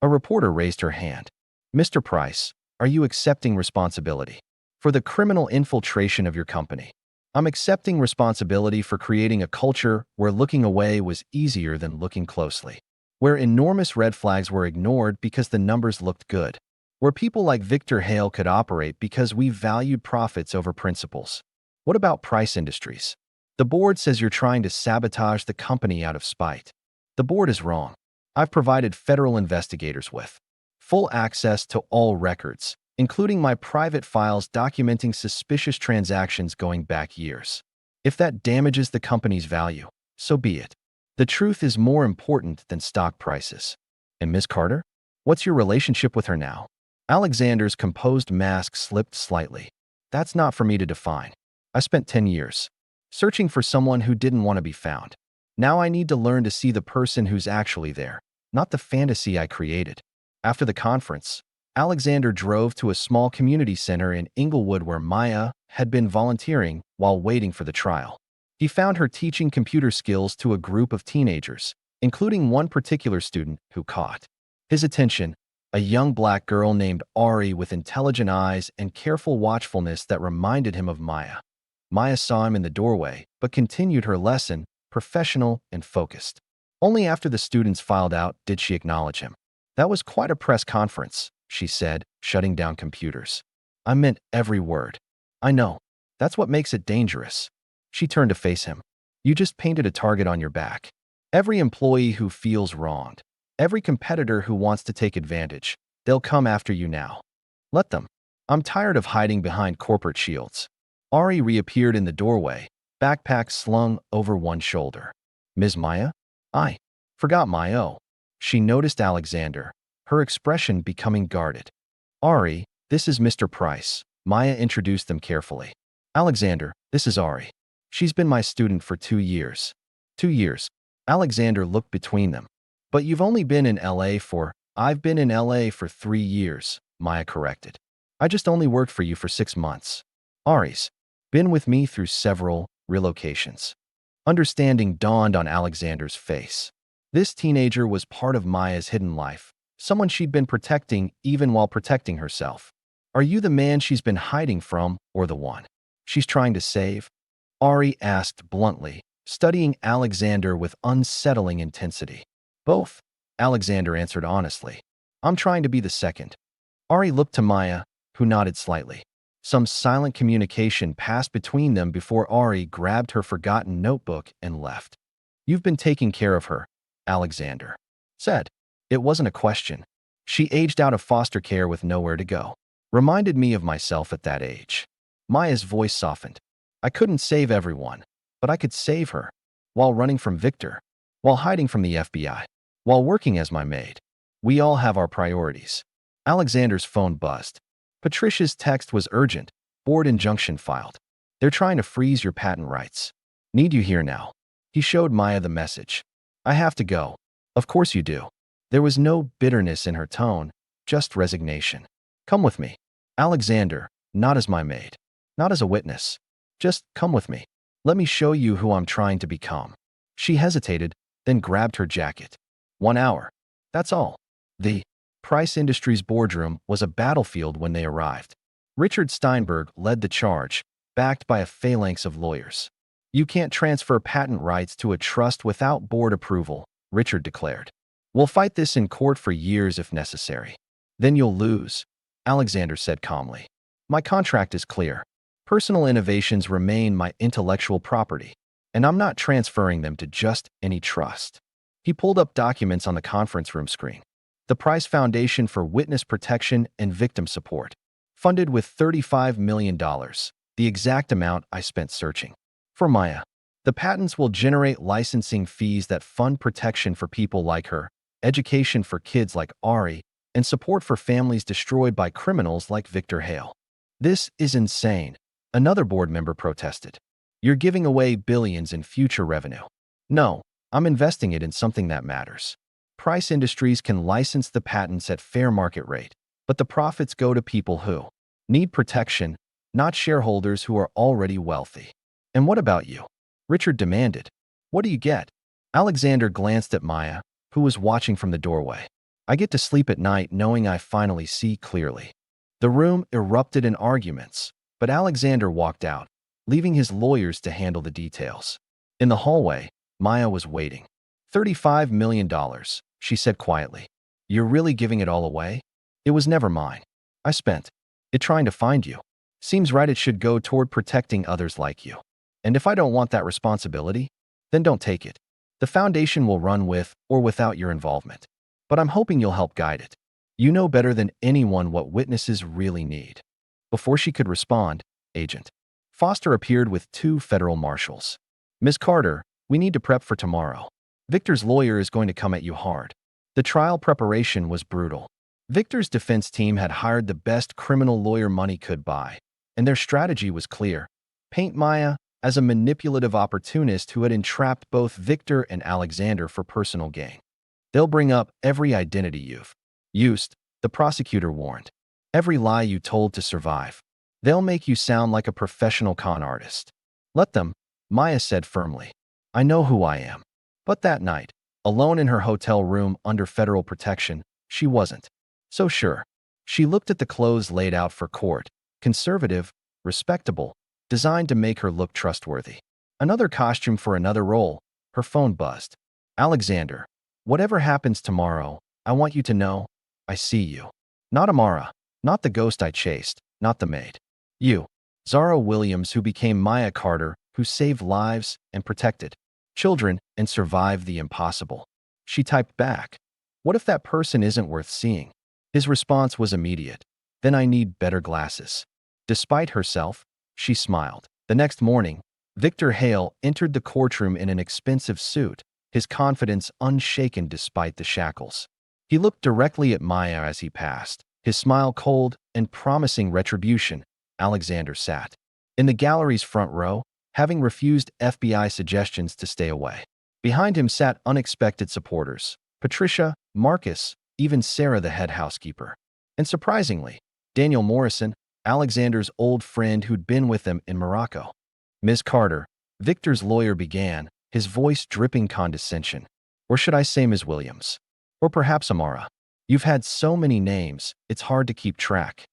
A reporter raised her hand. "Mr. Price, are you accepting responsibility for the criminal infiltration of your company?" "I'm accepting responsibility for creating a culture where looking away was easier than looking closely, where enormous red flags were ignored because the numbers looked good, where people like Victor Hale could operate because we valued profits over principles." "What about Price Industries? The board says you're trying to sabotage the company out of spite." "The board is wrong. I've provided federal investigators with full access to all records, including my private files documenting suspicious transactions going back years. If that damages the company's value, so be it. The truth is more important than stock prices." "And Miss Carter? What's your relationship with her now?" Alexander's composed mask slipped slightly. "That's not for me to define. I spent 10 years searching for someone who didn't want to be found. Now I need to learn to see the person who's actually there, not the fantasy I created." After the conference, Alexander drove to a small community center in Inglewood where Maya had been volunteering while waiting for the trial. He found her teaching computer skills to a group of teenagers, including one particular student who caught his attention, a young black girl named Ari with intelligent eyes and careful watchfulness that reminded him of Maya. Maya saw him in the doorway, but continued her lesson, professional and focused. Only after the students filed out did she acknowledge him. "That was quite a press conference," she said, shutting down computers. "I meant every word." "I know. That's what makes it dangerous." She turned to face him. "You just painted a target on your back. Every employee who feels wronged, every competitor who wants to take advantage, they'll come after you now. Let them. I'm tired of hiding behind corporate shields." Ari reappeared in the doorway, backpack slung over one shoulder. "Ms. Maya?" "I forgot my O." She noticed Alexander, her expression becoming guarded. "Ari, this is Mr. Price." Maya introduced them carefully. "Alexander, this is Ari. She's been my student for 2 years." 2 years. Alexander looked between them. "But you've only been in LA for—" "I've been in LA for 3 years," Maya corrected. "I just only worked for you for 6 months. Ari's been with me through several relocations." Understanding dawned on Alexander's face. This teenager was part of Maya's hidden life, someone she'd been protecting even while protecting herself. "Are you the man she's been hiding from, or the one she's trying to save?" Ari asked bluntly, studying Alexander with unsettling intensity. "Both," Alexander answered honestly. "I'm trying to be the second." Ari looked to Maya, who nodded slightly. Some silent communication passed between them before Ari grabbed her forgotten notebook and left. "You've been taking care of her," Alexander said. It wasn't a question. "She aged out of foster care with nowhere to go. Reminded me of myself at that age." Maya's voice softened. "I couldn't save everyone, but I could save her. While running from Victor, while hiding from the FBI, while working as my maid. We all have our priorities." Alexander's phone buzzed. Patricia's text was urgent. "Board injunction filed." They're trying to freeze your patent rights. Need you here now. He showed Maya the message. I have to go. Of course you do. There was no bitterness in her tone, just resignation. Come with me. Alexander, not as my maid. Not as a witness. Just come with me. Let me show you who I'm trying to become. She hesitated, then grabbed her jacket. 1 hour. That's all. The Price Industries boardroom was a battlefield when they arrived. Richard Steinberg led the charge, backed by a phalanx of lawyers. You can't transfer patent rights to a trust without board approval, Richard declared. We'll fight this in court for years if necessary. Then you'll lose, Alexander said calmly. My contract is clear. Personal innovations remain my intellectual property, and I'm not transferring them to just any trust. He pulled up documents on the conference room screen. The Price Foundation for Witness Protection and Victim Support, funded with $35 million, the exact amount I spent searching. For Maya, the patents will generate licensing fees that fund protection for people like her, education for kids like Ari, and support for families destroyed by criminals like Victor Hale. This is insane, another board member protested. You're giving away billions in future revenue. No, I'm investing it in something that matters. Price Industries can license the patents at fair market rate, but the profits go to people who need protection, not shareholders who are already wealthy. And what about you? Richard demanded. What do you get? Alexander glanced at Maya, who was watching from the doorway. I get to sleep at night knowing I finally see clearly. The room erupted in arguments, but Alexander walked out, leaving his lawyers to handle the details. In the hallway, Maya was waiting. $35 million, she said quietly. You're really giving it all away? It was never mine. I spent it trying to find you. Seems right it should go toward protecting others like you. And if I don't want that responsibility, then don't take it. The foundation will run with or without your involvement. But I'm hoping you'll help guide it. You know better than anyone what witnesses really need. Before she could respond, Agent Foster appeared with 2 federal marshals. Ms. Carter, we need to prep for tomorrow. Victor's lawyer is going to come at you hard. The trial preparation was brutal. Victor's defense team had hired the best criminal lawyer money could buy, and their strategy was clear. Paint Maya as a manipulative opportunist who had entrapped both Victor and Alexander for personal gain. They'll bring up every identity you've used, the prosecutor warned. Every lie you told to survive. They'll make you sound like a professional con artist. Let them, Maya said firmly. I know who I am. But that night, alone in her hotel room under federal protection, she wasn't so sure. She looked at the clothes laid out for court, conservative, respectable, designed to make her look trustworthy. Another costume for another role. Her phone buzzed. Alexander, whatever happens tomorrow, I want you to know, I see you. Not Amara, not the ghost I chased, not the maid. You, Zara Williams, who became Maya Carter, who saved lives and protected children and survived the impossible. She typed back, what if that person isn't worth seeing? His response was immediate. Then I need better glasses. Despite herself, she smiled. The next morning, Victor Hale entered the courtroom in an expensive suit, his confidence unshaken despite the shackles. He looked directly at Maya as he passed, his smile cold and promising retribution. Alexander sat in the gallery's front row, having refused FBI suggestions to stay away. Behind him sat unexpected supporters, Patricia, Marcus, even Sarah the head housekeeper. And surprisingly, Daniel Morrison, Alexander's old friend who'd been with them in Morocco. Ms. Carter, Victor's lawyer began, his voice dripping condescension. Or should I say Ms. Williams? Or perhaps Amara. You've had so many names, it's hard to keep track.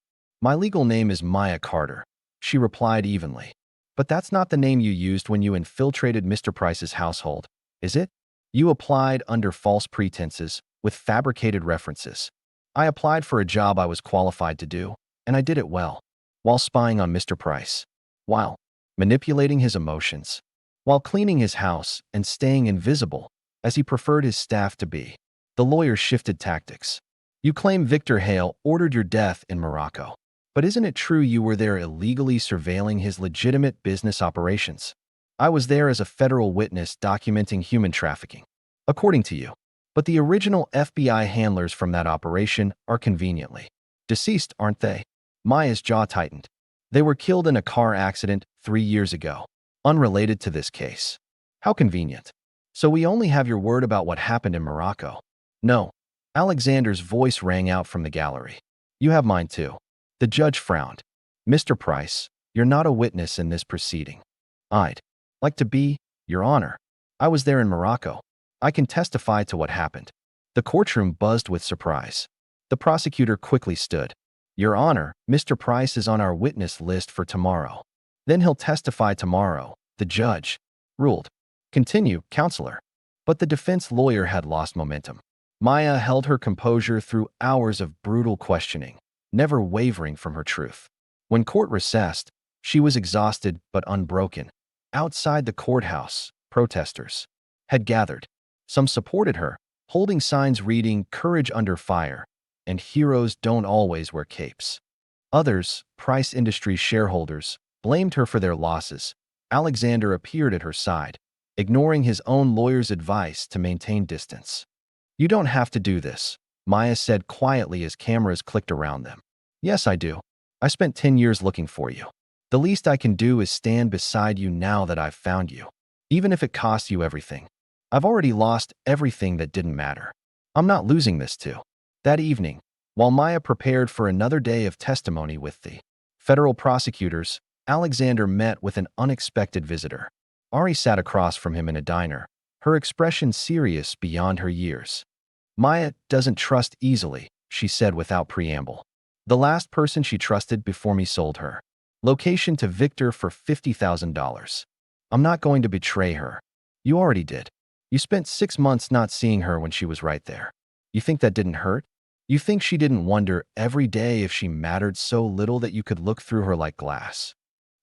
My legal name is Maya Carter, she replied evenly. But that's not the name you used when you infiltrated Mr. Price's household, is it? You applied under false pretenses, with fabricated references. I applied for a job I was qualified to do, and I did it well, while spying on Mr. Price, while manipulating his emotions, while cleaning his house and staying invisible, as he preferred his staff to be. The lawyer shifted tactics. You claim Victor Hale ordered your death in Morocco. But isn't it true you were there illegally surveilling his legitimate business operations? I was there as a federal witness documenting human trafficking, according to you. But the original FBI handlers from that operation are conveniently deceased, aren't they? Maya's jaw tightened. They were killed in a car accident 3 years ago, unrelated to this case. How convenient. So we only have your word about what happened in Morocco. No. Alexander's voice rang out from the gallery. You have mine too. The judge frowned. Mr. Price, you're not a witness in this proceeding. I'd like to be, Your Honor. I was there in Morocco. I can testify to what happened. The courtroom buzzed with surprise. The prosecutor quickly stood. Your Honor, Mr. Price is on our witness list for tomorrow. Then he'll testify tomorrow, the judge ruled. Continue, counselor. But the defense lawyer had lost momentum. Maya held her composure through hours of brutal questioning, never wavering from her truth. When court recessed, she was exhausted but unbroken. Outside the courthouse, protesters had gathered. Some supported her, holding signs reading "Courage Under Fire" and "Heroes Don't Always Wear Capes." Others, Price Industries shareholders, blamed her for their losses. Alexander appeared at her side, ignoring his own lawyer's advice to maintain distance. You don't have to do this, Maya said quietly as cameras clicked around them. Yes, I do. I spent 10 years looking for you. The least I can do is stand beside you now that I've found you, even if it costs you everything. I've already lost everything that didn't matter. I'm not losing this too. That evening, while Maya prepared for another day of testimony with the federal prosecutors, Alexander met with an unexpected visitor. Ari sat across from him in a diner, her expression serious beyond her years. Maya doesn't trust easily, she said without preamble. The last person she trusted before me sold her. Location to Victor for $50,000. I'm not going to betray her. You already did. You spent 6 months not seeing her when she was right there. You think that didn't hurt? You think she didn't wonder every day if she mattered so little that you could look through her like glass?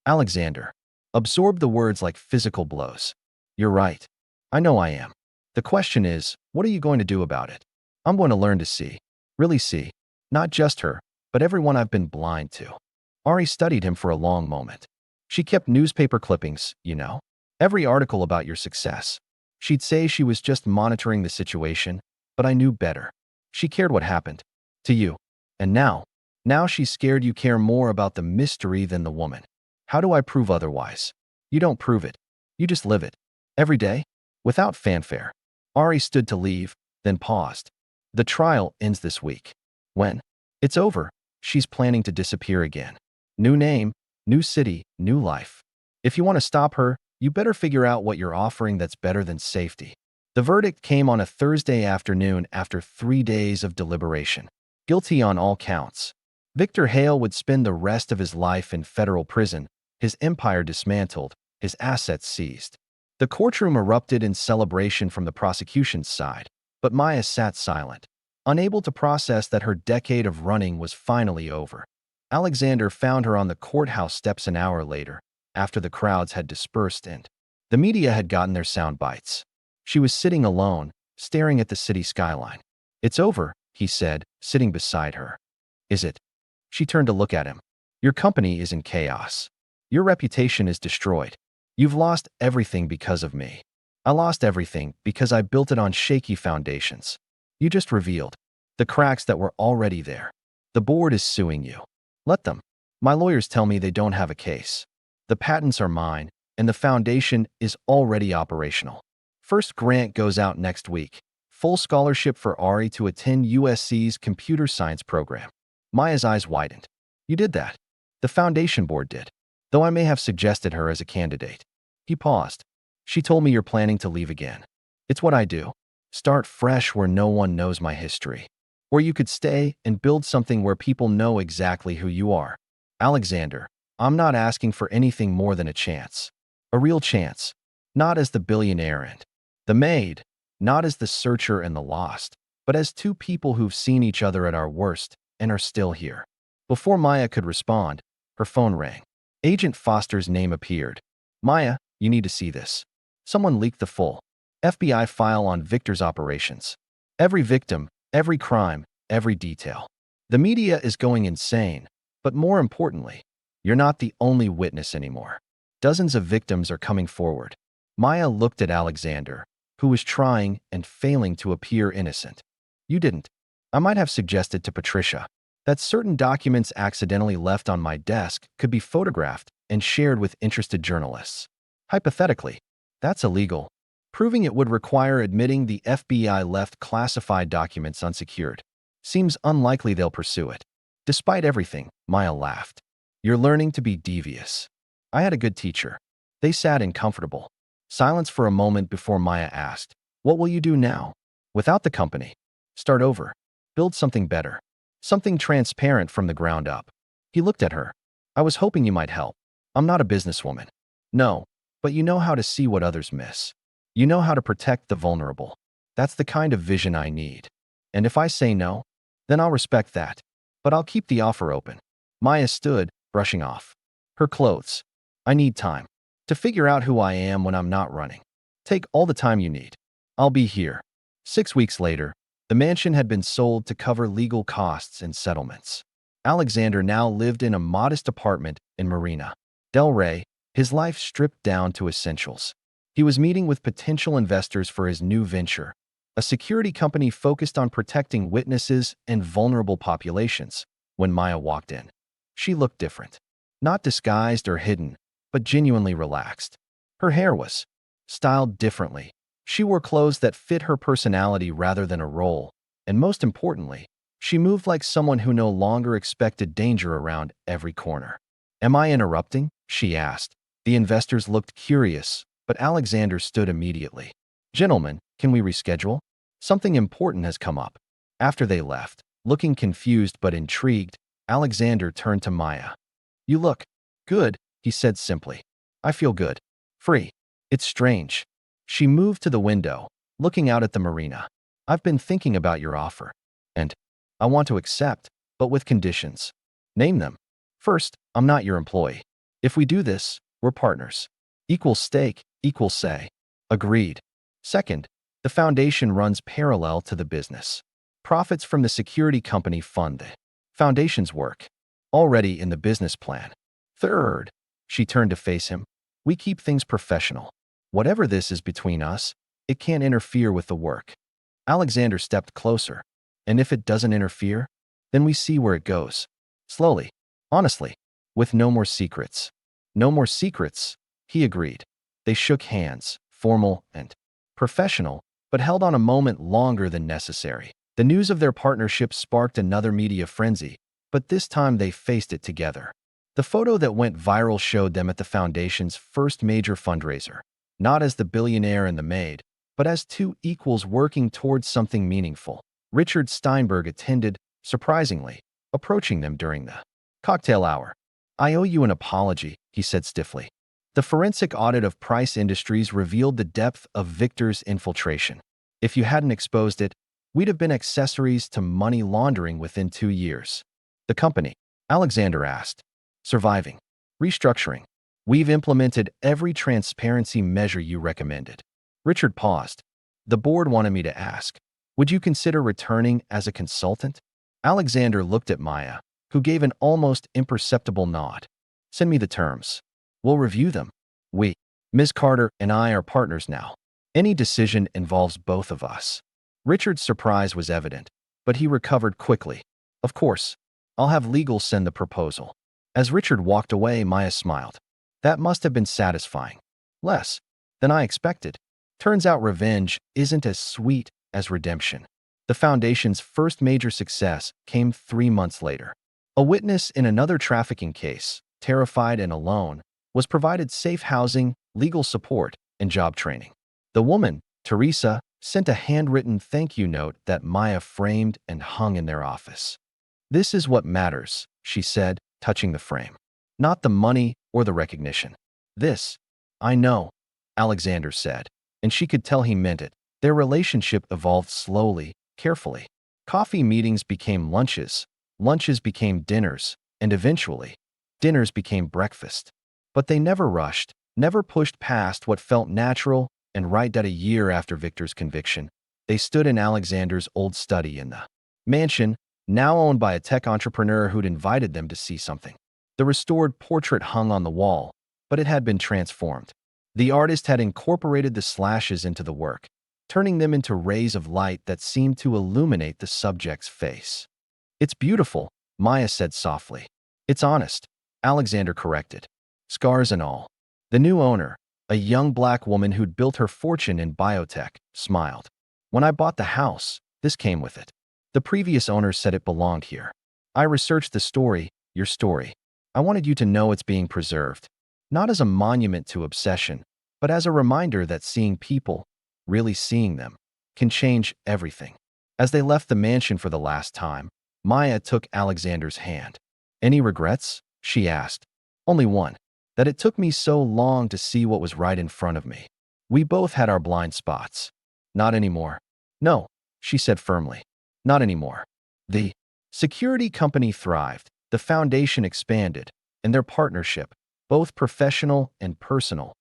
Alexander absorbed the words like physical blows. You're right. I know I am. The question is, what are you going to do about it? I'm going to learn to see. Really see. Not just her, but everyone I've been blind to. Ari studied him for a long moment. She kept newspaper clippings, you know. Every article about your success. She'd say she was just monitoring the situation, but I knew better. She cared what happened. To you. And now she's scared you care more about the mystery than the woman. How do I prove otherwise? You don't prove it. You just live it. Every day? Without fanfare. Ari stood to leave, then paused. The trial ends this week. When it's over, she's planning to disappear again. New name, new city, new life. If you want to stop her, you better figure out what you're offering that's better than safety. The verdict came on a Thursday afternoon after 3 days of deliberation. Guilty on all counts. Victor Hale would spend the rest of his life in federal prison, his empire dismantled, his assets seized. The courtroom erupted in celebration from the prosecution's side, but Maya sat silent, unable to process that her decade of running was finally over. Alexander found her on the courthouse steps an hour later, after the crowds had dispersed and the media had gotten their sound bites. She was sitting alone, staring at the city skyline. It's over, he said, sitting beside her. Is it? She turned to look at him. Your company is in chaos. Your reputation is destroyed. You've lost everything because of me. I lost everything because I built it on shaky foundations. You just revealed the cracks that were already there. The board is suing you. Let them. My lawyers tell me they don't have a case. The patents are mine, and the foundation is already operational. First grant goes out next week. Full scholarship for Ari to attend USC's computer science program. Maya's eyes widened. You did that. The foundation board did. Though I may have suggested her as a candidate. He paused. She told me you're planning to leave again. It's what I do. Start fresh where no one knows my history. Where you could stay and build something where people know exactly who you are. Alexander, I'm not asking for anything more than a chance. A real chance. Not as the billionaire and the maid. Not as the searcher and the lost. But as two people who've seen each other at our worst and are still here. Before Maya could respond, her phone rang. Agent Foster's name appeared. Maya, you need to see this. Someone leaked the full FBI file on Victor's operations. Every victim, every crime, every detail. The media is going insane, but more importantly, you're not the only witness anymore. Dozens of victims are coming forward. Maya looked at Alexander, who was trying and failing to appear innocent. You didn't. I might have suggested to Patricia. that certain documents accidentally left on my desk could be photographed and shared with interested journalists. Hypothetically, that's illegal. Proving it would require admitting the FBI left classified documents unsecured. Seems unlikely they'll pursue it. Despite everything, Maya laughed. You're learning to be devious. I had a good teacher. They sat in comfortable silence for a moment before Maya asked, what will you do now? Without the company. Start over. Build something better. Something transparent from the ground up. He looked at her. I was hoping you might help. I'm not a businesswoman. No, but you know how to see what others miss. You know how to protect the vulnerable. That's the kind of vision I need. And if I say no, then I'll respect that. But I'll keep the offer open. Maya stood, brushing off her clothes. I need time to figure out who I am when I'm not running. Take all the time you need. I'll be here. 6 weeks later, the mansion had been sold to cover legal costs and settlements. Alexander now lived in a modest apartment in Marina Del Rey, his life stripped down to essentials. He was meeting with potential investors for his new venture, a security company focused on protecting witnesses and vulnerable populations, when Maya walked in. She looked different. Not disguised or hidden, but genuinely relaxed. Her hair was styled differently. She wore clothes that fit her personality rather than a role, and most importantly, she moved like someone who no longer expected danger around every corner. Am I interrupting? She asked. The investors looked curious, but Alexander stood immediately. Gentlemen, can we reschedule? Something important has come up. After they left, looking confused but intrigued, Alexander turned to Maya. You look good, he said simply. I feel good. Free. It's strange. She moved to the window, looking out at the marina. I've been thinking about your offer. And I want to accept, but with conditions. Name them. First, I'm not your employee. If we do this, we're partners. Equal stake, equal say. Agreed. Second, the foundation runs parallel to the business. Profits from the security company fund the foundation's work, already in the business plan. Third, she turned to face him, we keep things professional. Whatever this is between us, it can't interfere with the work. Alexander stepped closer. And if it doesn't interfere, then we see where it goes. Slowly, honestly, with no more secrets. No more secrets, he agreed. They shook hands, formal and professional, but held on a moment longer than necessary. The news of their partnership sparked another media frenzy, but this time they faced it together. The photo that went viral showed them at the foundation's first major fundraiser, not as the billionaire and the maid, but as two equals working towards something meaningful. Richard Steinberg attended, surprisingly, approaching them during the cocktail hour. I owe you an apology, he said stiffly. The forensic audit of Price Industries revealed the depth of Victor's infiltration. If you hadn't exposed it, we'd have been accessories to money laundering within 2 years. The company, Alexander asked. Surviving. Restructuring. We've implemented every transparency measure you recommended. Richard paused. The board wanted me to ask, would you consider returning as a consultant? Alexander looked at Maya, who gave an almost imperceptible nod. Send me the terms. We'll review them. Ms. Carter and I are partners now. Any decision involves both of us. Richard's surprise was evident, but he recovered quickly. Of course, I'll have legal send the proposal. As Richard walked away, Maya smiled. That must have been satisfying. Less than I expected. Turns out revenge isn't as sweet as redemption. The foundation's first major success came 3 months later. A witness in another trafficking case, terrified and alone, was provided safe housing, legal support, and job training. The woman, Teresa, sent a handwritten thank you note that Maya framed and hung in their office. This is what matters, she said, touching the frame. Not the money or the recognition. This, I know, Alexander said, and she could tell he meant it. Their relationship evolved slowly, carefully. Coffee meetings became lunches, lunches became dinners, and eventually, dinners became breakfast. But they never rushed, never pushed past what felt natural, and right at a year after Victor's conviction, they stood in Alexander's old study in the mansion, now owned by a tech entrepreneur who'd invited them to see something. The restored portrait hung on the wall, but it had been transformed. The artist had incorporated the slashes into the work, turning them into rays of light that seemed to illuminate the subject's face. It's beautiful, Maya said softly. It's honest, Alexander corrected. Scars and all. The new owner, a young black woman who'd built her fortune in biotech, smiled. When I bought the house, this came with it. The previous owner said it belonged here. I researched the story, your story. I wanted you to know it's being preserved. Not as a monument to obsession, but as a reminder that seeing people, really seeing them, can change everything. As they left the mansion for the last time, Maya took Alexander's hand. Any regrets? She asked. Only one. That it took me so long to see what was right in front of me. We both had our blind spots. Not anymore. No, she said firmly. Not anymore. The security company thrived, the foundation expanded, and their partnership, both professional and personal,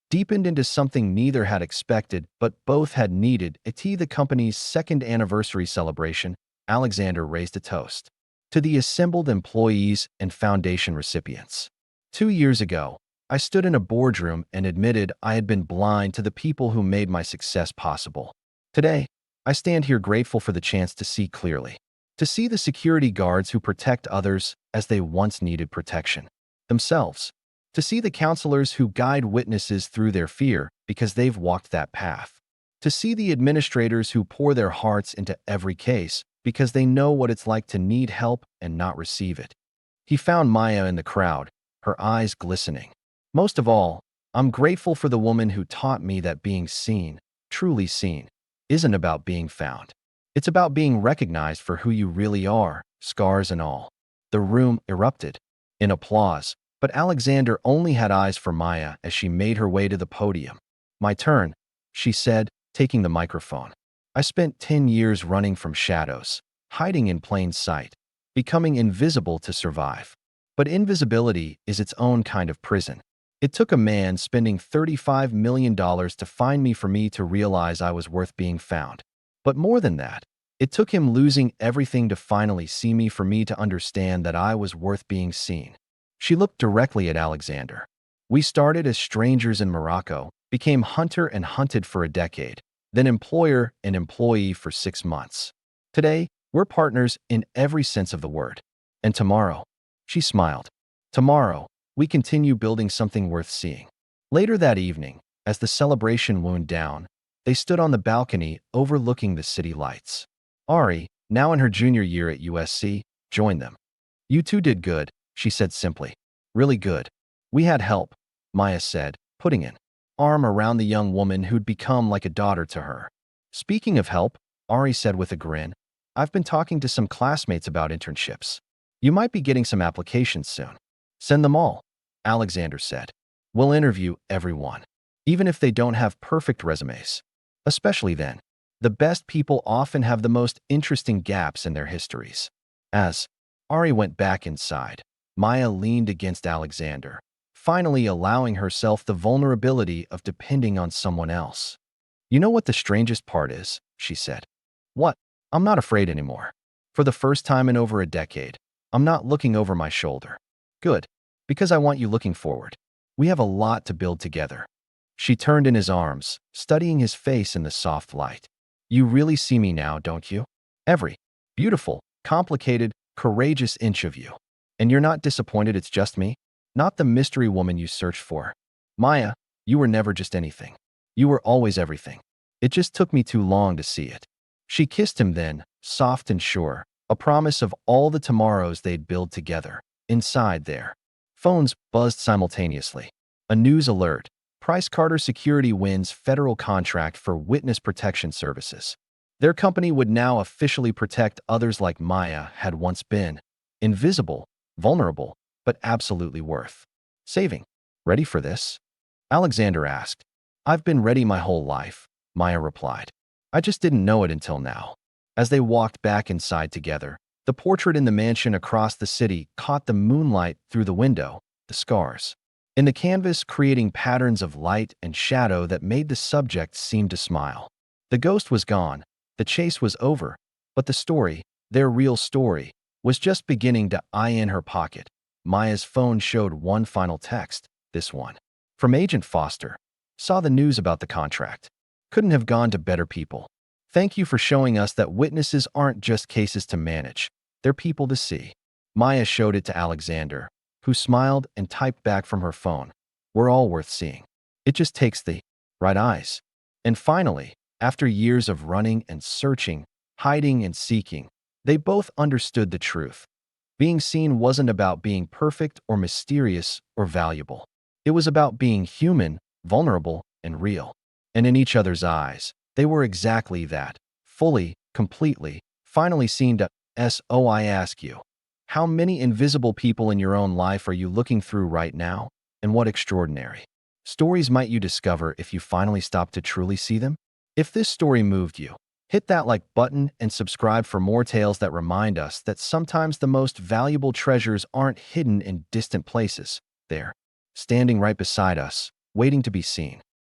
deepened into something neither had expected but both had needed. At the company's second anniversary celebration, Alexander raised a toast to the assembled employees and foundation recipients. 2 years ago, I stood in a boardroom and admitted I had been blind to the people who made my success possible. Today, I stand here grateful for the chance to see clearly, to see the security guards who protect others as they once needed protection themselves, to see the counselors who guide witnesses through their fear because they've walked that path, to see the administrators who pour their hearts into every case because they know what it's like to need help and not receive it. He found Maya in the crowd, her eyes glistening. Most of all, I'm grateful for the woman who taught me that being seen, truly seen, isn't about being found. It's about being recognized for who you really are, scars and all. The room erupted in applause, but Alexander only had eyes for Maya as she made her way to the podium. My turn, she said, taking the microphone. I spent 10 years running from shadows, hiding in plain sight, becoming invisible to survive. But invisibility is its own kind of prison. It took a man spending $35 million to find me for me to realize I was worth being found. But more than that, it took him losing everything to finally see me for me to understand that I was worth being seen. She looked directly at Alexander. We started as strangers in Morocco, became hunter and hunted for a decade, then employer and employee for 6 months. Today, we're partners in every sense of the word. And tomorrow, she smiled. Tomorrow, we continue building something worth seeing. Later that evening, as the celebration wound down, they stood on the balcony overlooking the city lights. Ari, now in her junior year at USC, joined them. You two did good, she said simply. Really good. We had help, Maya said, putting an arm around the young woman who'd become like a daughter to her. Speaking of help, Ari said with a grin, I've been talking to some classmates about internships. You might be getting some applications soon. Send them all, Alexander said. We'll interview everyone, even if they don't have perfect resumes. Especially then, the best people often have the most interesting gaps in their histories. As Ari went back inside, Maya leaned against Alexander, finally allowing herself the vulnerability of depending on someone else. You know what the strangest part is, she said. What? I'm not afraid anymore. For the first time in over a decade, I'm not looking over my shoulder. Good, because I want you looking forward. We have a lot to build together. She turned in his arms, studying his face in the soft light. You really see me now, don't you? Every beautiful, complicated, courageous inch of you. And you're not disappointed it's just me? Not the mystery woman you searched for. Maya, you were never just anything. You were always everything. It just took me too long to see it. She kissed him then, soft and sure, a promise of all the tomorrows they'd build together. Inside there, phones buzzed simultaneously. A news alert. Price Carter Security wins federal contract for witness protection services. Their company would now officially protect others like Maya had once been. Invisible, vulnerable, but absolutely worth saving. Ready for this? Alexander asked. I've been ready my whole life, Maya replied. I just didn't know it until now. As they walked back inside together, the portrait in the mansion across the city caught the moonlight through the window, the scars in the canvas creating patterns of light and shadow that made the subject seem to smile. The ghost was gone, the chase was over, but the story, their real story, was just beginning to eye in her pocket. Maya's phone showed one final text, this one. From Agent Foster. Saw the news about the contract. Couldn't have gone to better people. Thank you for showing us that witnesses aren't just cases to manage, they're people to see. Maya showed it to Alexander, who smiled and typed back from her phone. We're all worth seeing. It just takes the right eyes. And finally, after years of running and searching, hiding and seeking, they both understood the truth. Being seen wasn't about being perfect or mysterious or valuable. It was about being human, vulnerable, and real. And in each other's eyes, they were exactly that, fully, completely, finally seen to so I ask you, how many invisible people in your own life are you looking through right now? And what extraordinary stories might you discover if you finally stop to truly see them? If this story moved you, hit that like button and subscribe for more tales that remind us that sometimes the most valuable treasures aren't hidden in distant places. They're standing right beside us, waiting to be seen.